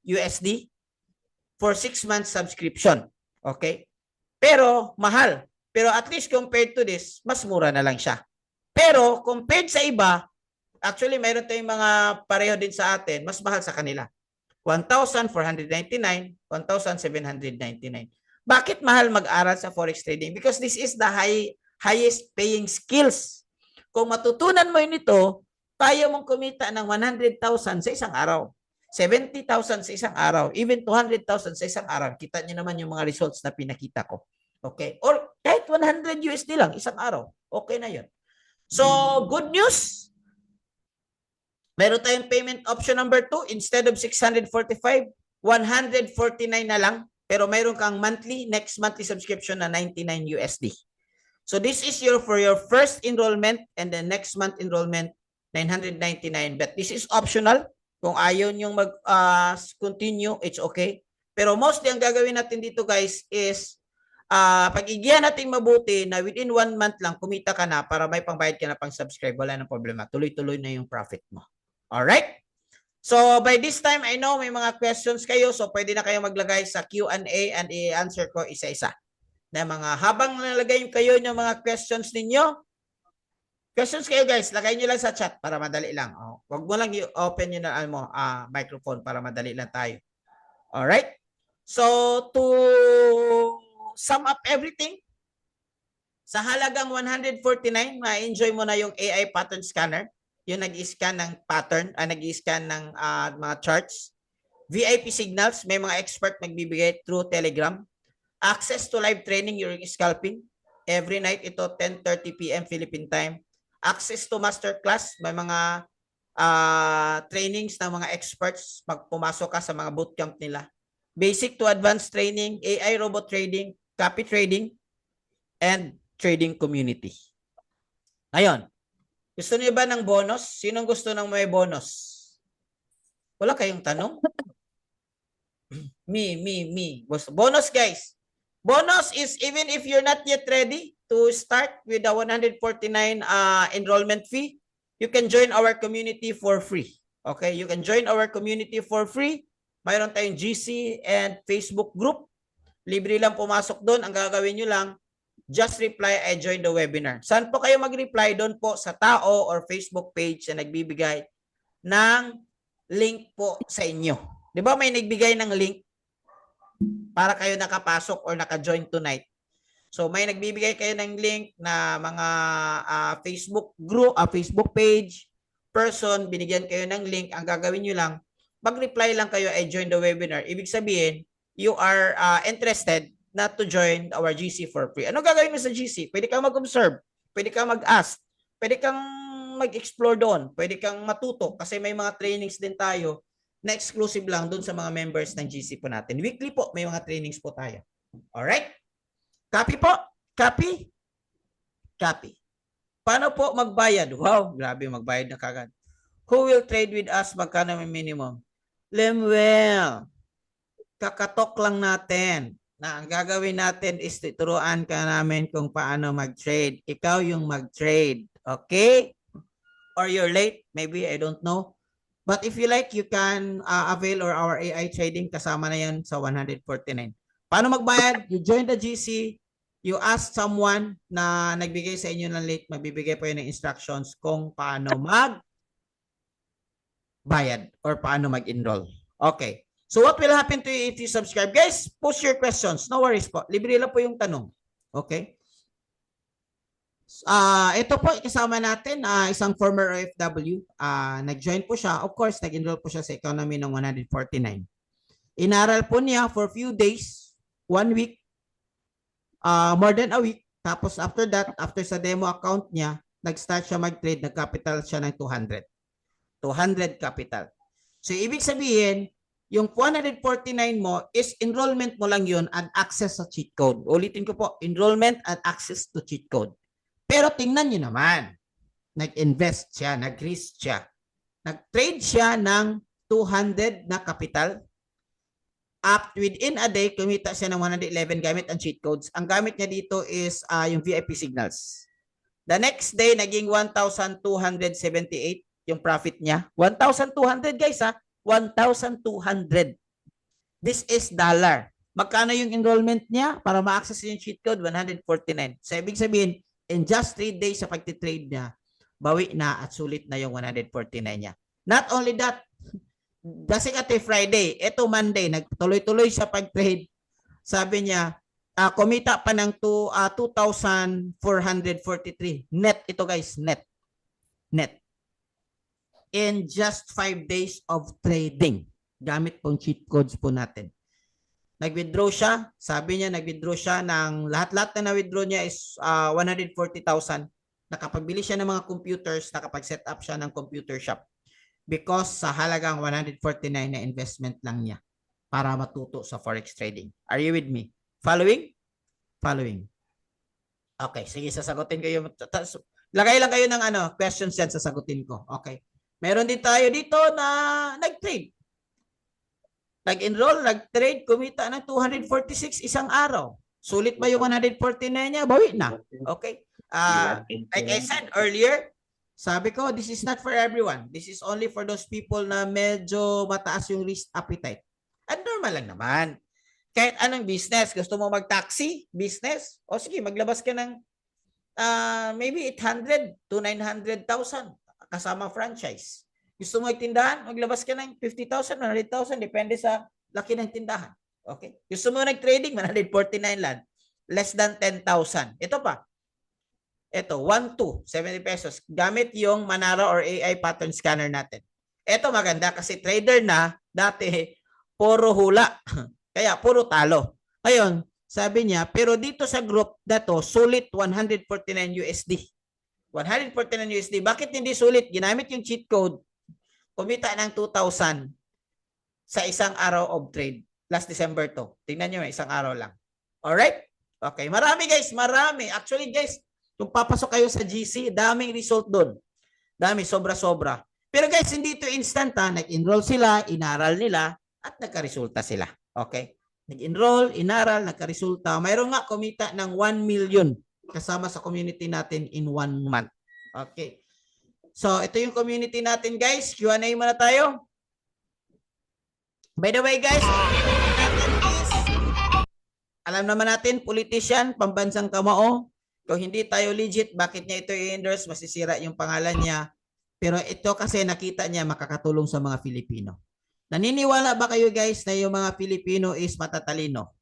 Speaker 1: USD for 6 months subscription. Okay? Pero mahal. Pero at least compared to this, mas mura na lang siya. Pero compared sa iba, actually mayroon tayong mga pareho din sa atin, mas mahal sa kanila. 1,499, 1,799. Bakit mahal mag-aral sa forex trading? Because this is the highest paying skills. Kung matutunan mo yun ito, kaya mong kumita ng 100,000 sa isang araw, 70,000 sa isang araw, even 200,000 sa isang araw. Kita niyo naman yung mga results na pinakita ko. Okay? Or kahit 100 USD lang, isang araw. Okay na yun. So, good news. Meron tayong payment option number 2. Instead of 645, 149 na lang. Pero mayroon kang next monthly subscription na 99 USD. So this is for your first enrollment, and the next month enrollment, 999. But this is optional. Kung ayaw nyo mag-continue, it's okay. Pero mostly ang gagawin natin dito, guys, is pag-igihan natin mabuti na within 1 month lang, kumita ka na para may pangbayad ka na pang subscribe. Wala nang problema. Tuloy-tuloy na yung profit mo. Alright? So by this time, I know may mga questions kayo. So pwede na kayo maglagay sa Q&A and i-answer ko isa-isa. na mga habang nalagay kayo ng mga questions ninyo, questions kayo guys, lagay nyo lang sa chat para madali lang. Oh, wag mo lang i-open yun na microphone para madali lang tayo. Alright? So, to sum up everything, sa halagang 149, ma-enjoy mo na yung AI pattern scanner, yung nag-scan ng pattern, nag-scan ng mga charts. VIP signals, may mga expert magbibigay through Telegram. Access to live training during scalping. Every night ito, 10:30 p.m. Philippine time. Access to masterclass, may mga trainings ng mga experts pag pumasok ka sa mga bootcamp nila. Basic to advanced training, AI robot trading, copy trading, and trading community. Ngayon, gusto niyo ba ng bonus? Sinong gusto ng may bonus? Wala kayong tanong? Me. Bonus, guys. Bonus is even if you're not yet ready to start with the 149 enrollment fee, you can join our community for free. Okay? You can join our community for free. Mayroon tayong GC and Facebook group. Libre lang pumasok doon. Ang gagawin nyo lang, just reply, I joined the webinar. Saan po kayo mag-reply? Doon po sa tao or Facebook page na nagbibigay ng link po sa inyo. Di ba may nagbigay ng link para kayo nakapasok or naka-join tonight? So may nagbibigay kayo ng link na mga Facebook group, Facebook page, person, binigyan kayo ng link. Ang gagawin nyo lang, mag-reply lang kayo, I joined the webinar. Ibig sabihin, you are interested not to join our GC for free. Ano gagawin mo sa GC? Pwede kang mag-observe, pwede kang mag-ask, pwede kang mag-explore doon, pwede kang matuto kasi may mga trainings din tayo na exclusive lang doon sa mga members ng GC po natin. Weekly po, may mga trainings po tayo. Alright? Copy po? Copy? Copy. Paano po magbayad? Wow, grabe magbayad na kagad. Who will trade with us? Magkano may minimum? Lemuel, kakatok lang natin na ang gagawin natin is tuturuan ka namin kung paano mag-trade. Ikaw yung mag-trade. Okay? Or you're late, maybe, I don't know. But if you like, you can avail our AI trading. Kasama na yan sa 149. Paano magbayad? You join the GC. You ask someone na nagbigay sa inyo ng link. Magbibigay po yun ng instructions kung paano magbayad or paano mag-enroll. Okay. So what will happen to you if you subscribe? Guys, post your questions. No worries po. Libre lang po yung tanong. Okay? Ito po, kasama natin, isang former OFW. Nag-join po siya. Of course, nag-enroll po siya sa economy ng 149. Inaral po niya for few days, 1 week, more than a week. Tapos after that, after sa demo account niya, nag-start siya mag-trade, nag-capital siya ng 200. 200 capital. So, ibig sabihin, yung 149 mo is enrollment mo lang yun and access sa cheat code. Ulitin ko po, enrollment and access to cheat code. Pero tingnan nyo naman, nag-invest siya, nag-risk siya. Nag-trade siya ng 200 na capital. Up within a day, kumita siya ng 111 gamit ang cheat codes. Ang gamit niya dito is yung VIP signals. The next day, naging 1,278 yung profit niya. 1,200 guys ha. 1,200. This is dollar. Magkano yung enrollment niya para ma-access yung cheat code? 149. So, ibig sabihin, in just 3 days sa pagtitrade niya, bawi na at sulit na yung 149 niya. Not only that, kasi ate Friday, eto Monday, nagtuloy-tuloy siya pag-trade. Sabi niya, kumita pa ng 2,443. Net ito guys, net. Net. In just 5 days of trading. Gamit pong cheat codes po natin. Nag-withdraw siya. Sabi niya, nag-withdraw siya ng lahat-lahat na na-withdraw niya is 140,000. Nakapagbili siya ng mga computers, nakapag-set up siya ng computer shop. Because sa halagang 149 na investment lang niya para matuto sa forex trading. Are you with me? Following? Following. Okay, sige, sasagutin kayo. Lagay lang kayo ng questions yan, sasagutin ko. Okay. Meron din tayo dito na nag-trade. Nag-enroll, nag-trade, kumita ng 246 isang araw. Sulit ba yung 149 niya? Bawi na. Okay. Like I said earlier, sabi ko, this is not for everyone. This is only for those people na medyo mataas yung risk appetite. At normal lang naman. Kahit anong business. Gusto mo mag-taxi business? O sige, maglabas ka ng maybe 800 to 900,000 kasama franchise. Gusto mo magtindahan? Maglabas ka ng 50,000, 100,000, depende sa laki ng tindahan. Okay? Gusto mo nag-trading? 149 lang. Less than 10,000. Ito pa. Ito, 1, 2, 70 pesos. Gamit yung Manara or AI pattern scanner natin. Ito maganda kasi trader na, dati, puro hula. Kaya puro talo. Ngayon, sabi niya, pero dito sa group na to, sulit 149 USD. 149 USD. Bakit hindi sulit? Ginamit yung cheat code. Kumita ng 2,000 sa isang araw of trade. Last December to. Tingnan nyo, isang araw lang. Alright? Okay. Marami guys, marami. Actually guys, kung papasok kayo sa GC, daming result doon. Dami, sobra-sobra. Pero guys, hindi ito instant ha. Nag-enroll sila, inaral nila, at nagka-resulta sila. Okay? Nag-enroll, inaral, nagka-resulta. Mayroon nga kumita ng 1 million kasama sa community natin in 1 month. Okay. So, ito yung community natin guys. Q&A muna tayo. By the way guys, alam naman natin, politician, pambansang kamao. Kung hindi tayo legit, bakit niya ito i-endorse? Masisira yung pangalan niya. Pero ito kasi nakita niya makakatulong sa mga Filipino. Naniniwala ba kayo guys na yung mga Filipino is matatalino?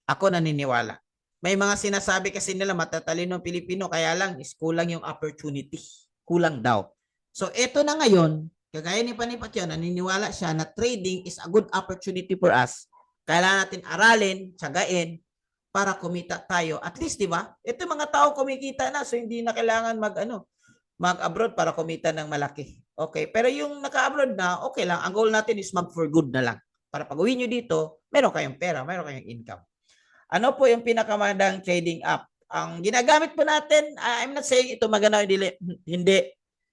Speaker 1: Ako naniniwala. May mga sinasabi kasi nila matatalino ang Pilipino, kaya lang is kulang yung opportunity. Kulang daw. So ito na ngayon, kagaya ni Panipat yun, naniniwala siya na trading is a good opportunity for us. Kailangan natin aralin, tsagain, para kumita tayo. At least, di ba? Ito mga tao kumikita na, so hindi na kailangan mag-abroad para kumita ng malaki. Okay, pero yung naka-abroad na, okay lang. Ang goal natin is mag for good na lang. Para pag uwi nyo dito, meron kayong pera, meron kayong income. Ano po yung pinakamagandang trading app? Ang ginagamit po natin, I'm not saying ito maganda, hindi.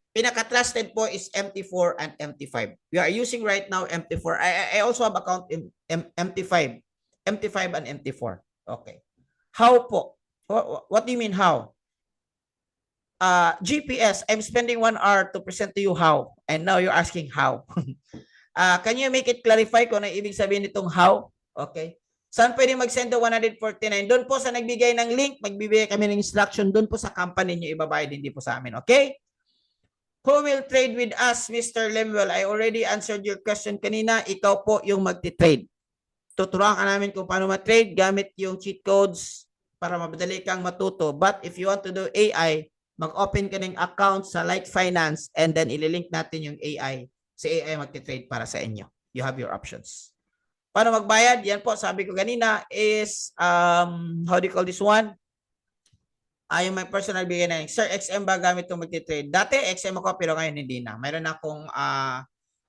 Speaker 1: Pinaka-trusted po is MT4 and MT5. We are using right now MT4. I also have account in MT5. MT5 and MT4. Okay. How po? What do you mean how? GPS, I'm spending 1 hour to present to you how. And now you're asking how. Can you make it clarify kung ano ibig sabihin nitong how? Okay. Saan pwede mag-send the 149? Doon po sa nagbigay ng link, magbibigay kami ng instruction. Doon po sa company nyo ibabayad, hindi po sa amin. Okay? Who will trade with us, Mr. Lemuel? I already answered your question kanina. Ikaw po yung magti-trade. Tuturuan ka namin kung paano ma-trade gamit yung cheat codes para mabadali kang matuto. But if you want to do AI, mag-open ka ng account sa Light Finance and then ililink natin yung AI. Si AI magti-trade para sa inyo. You have your options. Paano magbayad? Yan po, sabi ko kanina is, how do you call this one? Yung my personal bigay na yung, Sir, XM ba gamit itong magti-trade? Dati, XM ako, pero ngayon hindi na. Mayroon akong,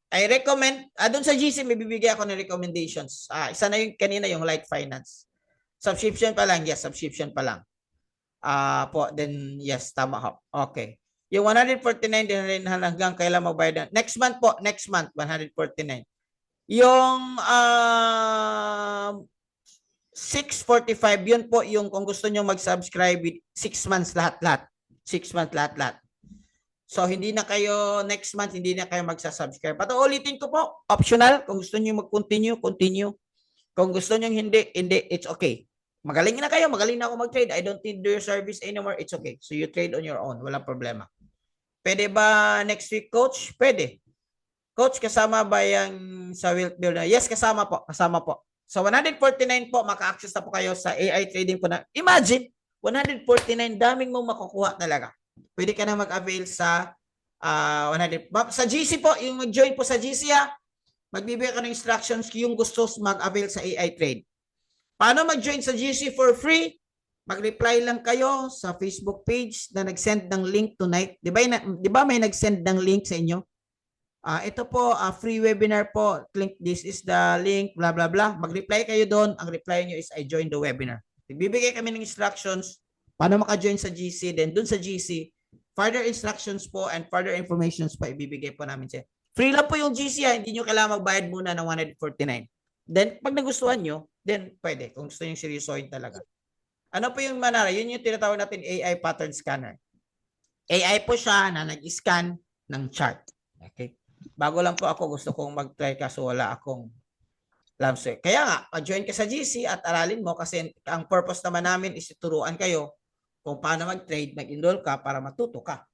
Speaker 1: I recommend, doon sa GC, may bibigay ako ng recommendations. Isa na yung kanina, yung Light Finance. Subscription pa lang, yes, subscription pa lang. Po, then, yes, tama ho. Okay. Yung 149 din rin hanggang kailan magbayad. Next month po, next month, 149. Yung 645, yun po yung kung gusto nyo mag-subscribe with 6 months lahat-lahat. 6 months lahat-lahat. So, hindi na kayo next month, hindi na kayo magsasubscribe. But ulitin ko po, optional. Kung gusto nyo mag-continue, continue. Kung gusto nyo hindi, it's okay. Magaling na kayo, magaling na ako mag-trade. I don't need your service anymore. It's okay. So, you trade on your own. Walang problema. Pwede ba next week, coach? Pwede. Coach, kasama ba yung sa Wealth Builder? Yes, kasama po. Kasama po. So, 149 po, maka-access na po kayo sa AI trading po na. Imagine, 149, daming mong makukuha talaga. Pwede ka na mag-avail sa 100. Sa GC po, yung mag-join po sa GC, magbibigay ka ng instructions yung gusto mag-avail sa AI trade. Paano mag-join sa GC for free? Mag-reply lang kayo sa Facebook page na nag-send ng link tonight. Di ba may nag-send ng link sa inyo? Ito po, free webinar po. Click, this is the link, blah, blah, blah. Mag-reply kayo doon. Ang reply nyo is, I joined the webinar. Bibigay kami ng instructions paano maka-join sa GC. Then doon sa GC, further instructions po and further informations pa ibibigay po namin siya. Free lang po yung GC, hindi nyo kailangan magbayad muna ng 149. Then, pag nagustuhan nyo, then pwede. Kung gusto nyo seryosohin talaga. Ano po yung Manara? Yun yung tinatawag natin AI pattern scanner. AI po siya na nag-scan ng chart. Okay? Bago lang po ako, gusto kong mag-try kaso wala akong Lamse. Kaya nga, mag-join ka sa GC at aralin mo kasi ang purpose naman namin is turuan kayo kung paano mag-trade, mag-enroll ka para matuto ka.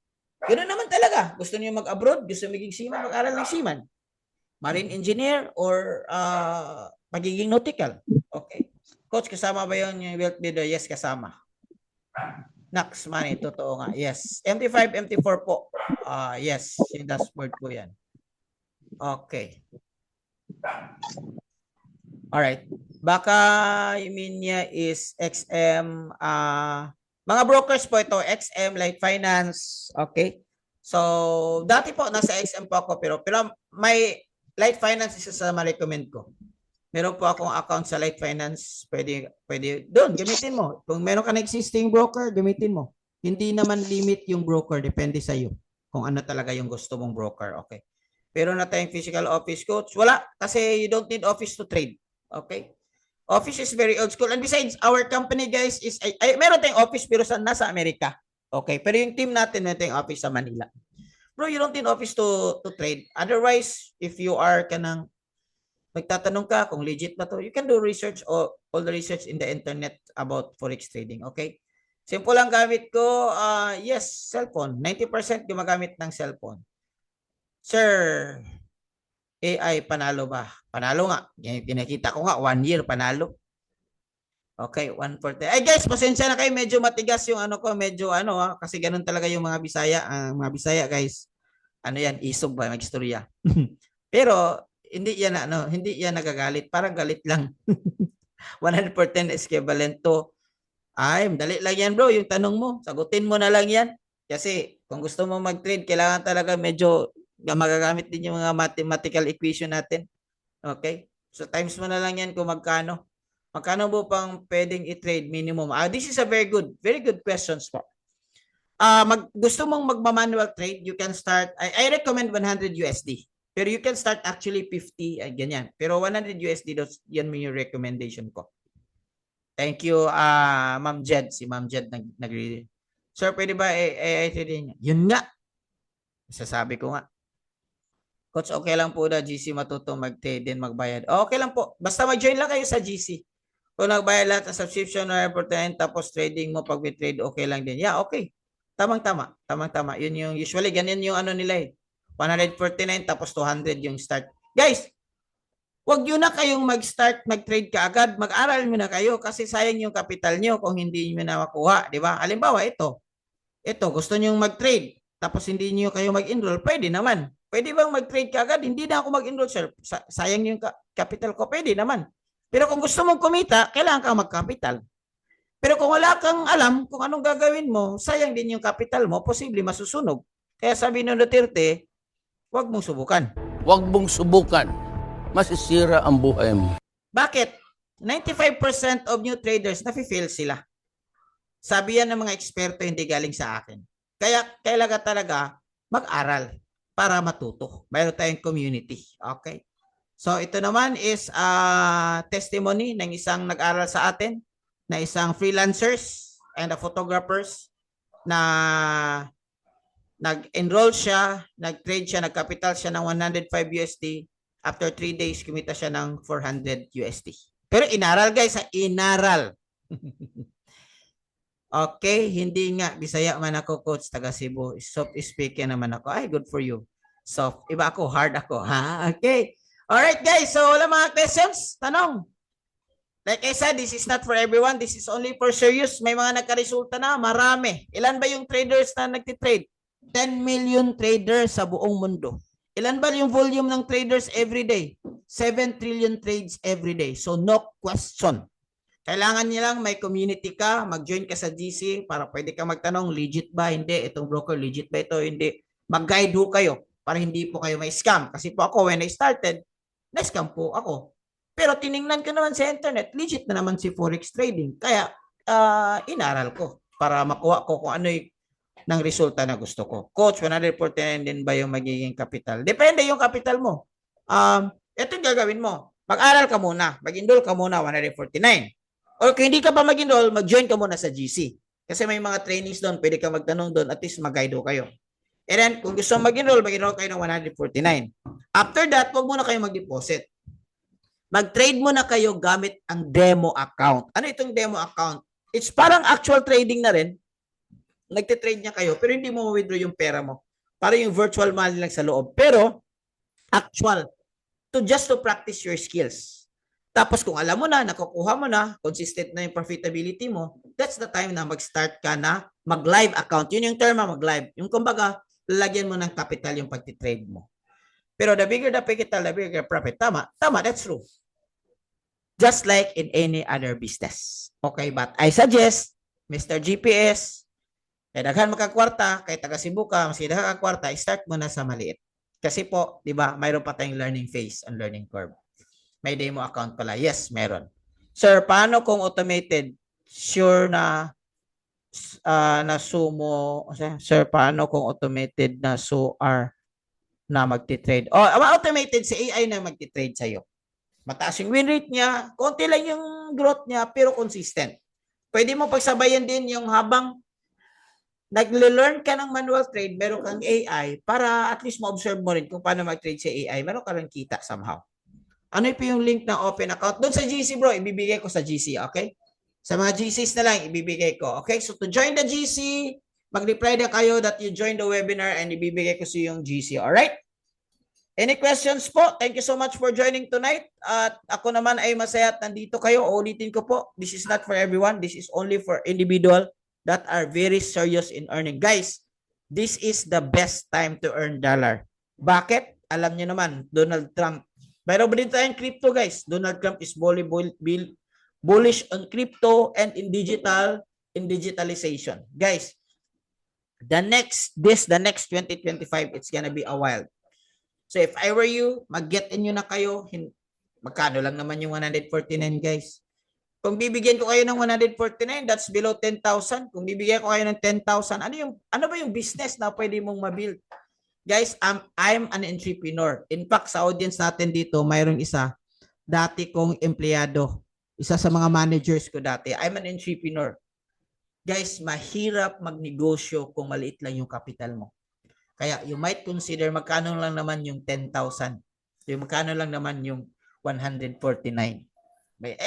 Speaker 1: Ganoon naman talaga. Gusto niyo mag-abroad, gusto maging seaman, mag-aral ng seaman. Marine engineer or magiging nautical. Okay. Coach, kasama ba yun yung wealth builder? Yes, kasama. Nax money, totoo nga. Yes. MT5, MT4 po. Yes, yung dashboard po yan. Okay. Alright. Baka you mean niya is XM, mga brokers po ito, XM, Light Finance. Okay. So, dati po nasa XM po ako pero may Light Finance isa sa ma-recommend ko. Meron po akong account sa Light Finance, pwede doon, gamitin mo. Kung meron ka na existing broker, gamitin mo. Hindi naman limit yung broker, depende sa iyo kung ano talaga yung gusto mong broker. Okay. Pero na tayong physical office, coach, wala kasi you don't need office to trade. Okay? Office is very old school. And besides, our company, guys, is meron tayong office pero nasa Amerika. Okay? Pero yung team natin, meron tayong office sa Manila. Bro, you don't need office to trade. Otherwise, if you are kanang magtatanong ka kung legit ba to, you can do research or all the research in the internet about forex trading. Okay? Simple lang gamit ko. Yes, cellphone. 90% gumagamit ng cellphone. Sir, AI, panalo ba? Panalo nga. Pinakita ko nga, 1 year, panalo. Okay, 140. Ay guys, pasensya na kayo. Medyo matigas yung ano ko. Medyo kasi ganun talaga yung mga Bisaya. Mga Bisaya guys. Ano yan, isog ba? Mag-istorya. Pero, hindi yan nagagalit. Parang galit lang. 110 is equivalent to. Ay, dali lang yan bro. Yung tanong mo, sagutin mo na lang yan. Kasi, kung gusto mo mag-trade, kailangan talaga medyo magagamit din yung mga mathematical equation natin. Okay? So, times mo na lang yan kung magkano. Magkano mo pang pwedeng i-trade minimum? This is a very good questions po. Gusto mong magma-manual trade, you can start, I recommend 100 USD. Pero you can start actually 50, ganyan. Pero 100 USD, yan mo yung recommendation ko. Thank you, Ma'am Jed. Si Ma'am Jed nag-read. Sir, pwede ba AI trading? Yun nga. Sasabi ko nga. Coach, okay lang po na GC matuto mag-trade din magbayad. Okay lang po. Basta mag-join lang kayo sa GC. Kung nagbayad lahat ng subscription or reportahin tapos trading mo pag may trade, okay lang din. Yeah, okay. Tamang-tama. Tamang-tama. Yun yung usually ganyan yung ano nila eh. 149 tapos 200 yung start. Guys, wag yun na kayong mag-start, mag-trade ka agad. Mag-aral mo na kayo kasi sayang yung capital nyo kung hindi nyo na makuha. Di ba? Halimbawa, ito, gusto nyo mag-trade tapos hindi nyo kayo mag-enroll, pwede naman. Pwede bang mag-trade ka agad? Hindi na ako mag-enroll, sir. Sayang yung capital ko. Pwede naman. Pero kung gusto mong kumita, kailangan kang mag-capital. Pero kung wala kang alam kung anong gagawin mo, sayang din yung capital mo, posible masusunog. Kaya sabi ng Duterte, huwag mong subukan.
Speaker 3: Huwag mong subukan. Masisira ang buhay mo.
Speaker 1: Bakit? 95% of new traders, nafe-fail sila. Sabi yan ng mga eksperto, hindi galing sa akin. Kaya kailangan talaga mag-aral para matuto. Mayroon tayong community. Okay? So ito naman is testimony ng isang nag-aral sa atin, na isang freelancers and photographers na nag-enroll siya, nag-trade siya, nag-capital siya ng 105 USD. After 3 days, kumita siya ng 400 USD. Pero inaral guys, inaral. Okay, hindi nga. Bisaya man ako, coach, taga Cebu. Soft speaking naman ako. Ay, good for you. Soft. Iba ako, hard ako. Ha? Okay. Alright guys, so wala mga questions? Tanong. Like I said, this is not for everyone. This is only for serious. May mga nagkaresulta na, marami. Ilan ba yung traders na nagtitrade? 10 million traders sa buong mundo. Ilan ba yung volume ng traders every day? 7 trillion trades every day. So no question. Kailangan niya lang may community ka, mag-join ka sa GC para pwede ka magtanong, legit ba? Hindi. Itong broker, legit ba ito? Hindi. Mag-guide ho kayo para hindi po kayo may scam. Kasi po ako, when I started, na-scam po ako. Pero tiningnan ko naman sa internet, legit na naman si Forex trading. Kaya, inaral ko para makuha ko kung ano yung ng resulta na gusto ko. Coach, 149 din ba yung magiging capital? Depende yung capital mo. Ito yung gagawin mo. Mag-aral ka muna. Mag-enroll ka muna, 149. O kung hindi ka pa mag-enroll, mag-join ka muna sa GC. Kasi may mga trainings doon, pwede ka magtanong doon, at least mag-guide kayo. And then, kung gusto mag-enroll kayo ng 149. After that, huwag muna kayo mag-deposit. mag-trade muna kayo gamit ang demo account. Ano itong demo account? It's parang actual trading na rin. Nagte-trade niya kayo pero hindi mo withdraw yung pera mo. Para yung virtual money lang sa loob. Pero actual just to practice your skills. Tapos kung alam mo na, nakukuha mo na, consistent na yung profitability mo, that's the time na mag-start ka na mag-live account. Yun yung term mag-live. Yung kumbaga, lalagyan mo ng capital yung pagtitrade mo. Pero the bigger the capital, the bigger profit. Tama, that's true. Just like in any other business. Okay, but I suggest, Mr. GPS, kaya daghan makakwarta, kay taga Cebu ka, mas daghan kakwarta, start mo na sa maliit. Kasi po, di ba, mayroon pa tayong learning phase and learning curve. May demo account pala. Yes, meron. Sir, paano kung automated? Sure na na sumo. Sir, paano kung automated na SOAR na magti-trade? Oh, automated si AI na magti-trade sa'yo. Mataas yung win rate niya, konti lang yung growth niya, pero consistent. Pwede mo pagsabayan din yung habang nagle-learn ka ng manual trade, meron kang AI para at least ma-observe mo rin kung paano mag-trade sa AI. Meron ka rin kita somehow. Ano yung link ng open account? Doon sa GC bro, ibibigay ko sa GC, okay? Sa mga GCs na lang, ibibigay ko. Okay, so to join the GC, mag-reply na kayo that you joined the webinar and ibibigay ko sa yung GC, alright? Any questions po? Thank you so much for joining tonight. At ako naman ay masaya at nandito kayo. Ulitin ko po, this is not for everyone. This is only for individual that are very serious in earning. Guys, this is the best time to earn dollar. Bakit? Alam niyo naman, Donald Trump. Mayroon ba din tayong crypto, guys? Donald Trump is bullish on crypto and in digitalization. Guys, the next 2025, it's gonna be a wild. So if I were you, mag-get in nyo na kayo. Magkano lang naman yung 149, guys? Kung bibigyan ko kayo ng 149, that's below 10,000. Kung bibigyan ko kayo ng 10,000, ano ba yung business na pwede mong ma-build? Guys, I'm an entrepreneur. In fact, sa audience natin dito, mayroong isa, dati kong empleyado. Isa sa mga managers ko dati. I'm an entrepreneur. Guys, mahirap magnegosyo kung maliit lang yung capital mo. Kaya you might consider magkano lang naman yung 10,000. Yung magkano lang naman yung 149.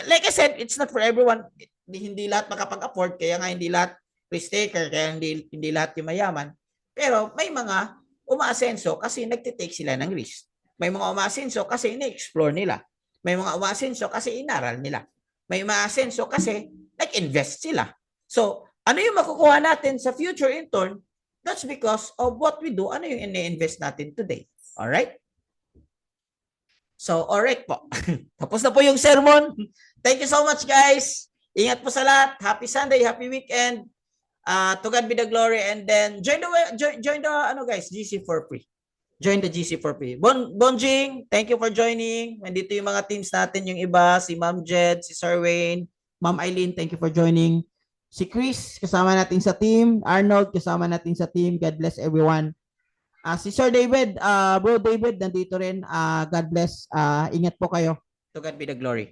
Speaker 1: Like I said, it's not for everyone. Hindi lahat makapag-afford. Kaya nga hindi lahat risk taker. Kaya hindi lahat yung mayaman. Pero may mga umaasenso kasi nagtitake sila ng risk. May mga umaasenso kasi ina-explore nila. May mga umaasenso kasi inaral nila. May umaasenso kasi nag-invest sila. So, ano yung makukuha natin sa future in turn? That's because of what we do. Ano yung ina-invest natin today? Alright? So, alright po. Tapos na po yung sermon. Thank you so much, guys. Ingat po sa lahat. Happy Sunday, happy weekend. To God be the glory, and then join the guys, GC for free. Join the GC for free. Bonjing, thank you for joining. Nandito yung mga teams natin, yung iba, si Ma'am Jed, si Sir Wayne, Ma'am Eileen, thank you for joining. Si Chris, kasama natin sa team. Arnold, kasama natin sa team. God bless everyone. Si Sir David, Bro David, nandito rin. God bless. Ingat po kayo. To God be the glory.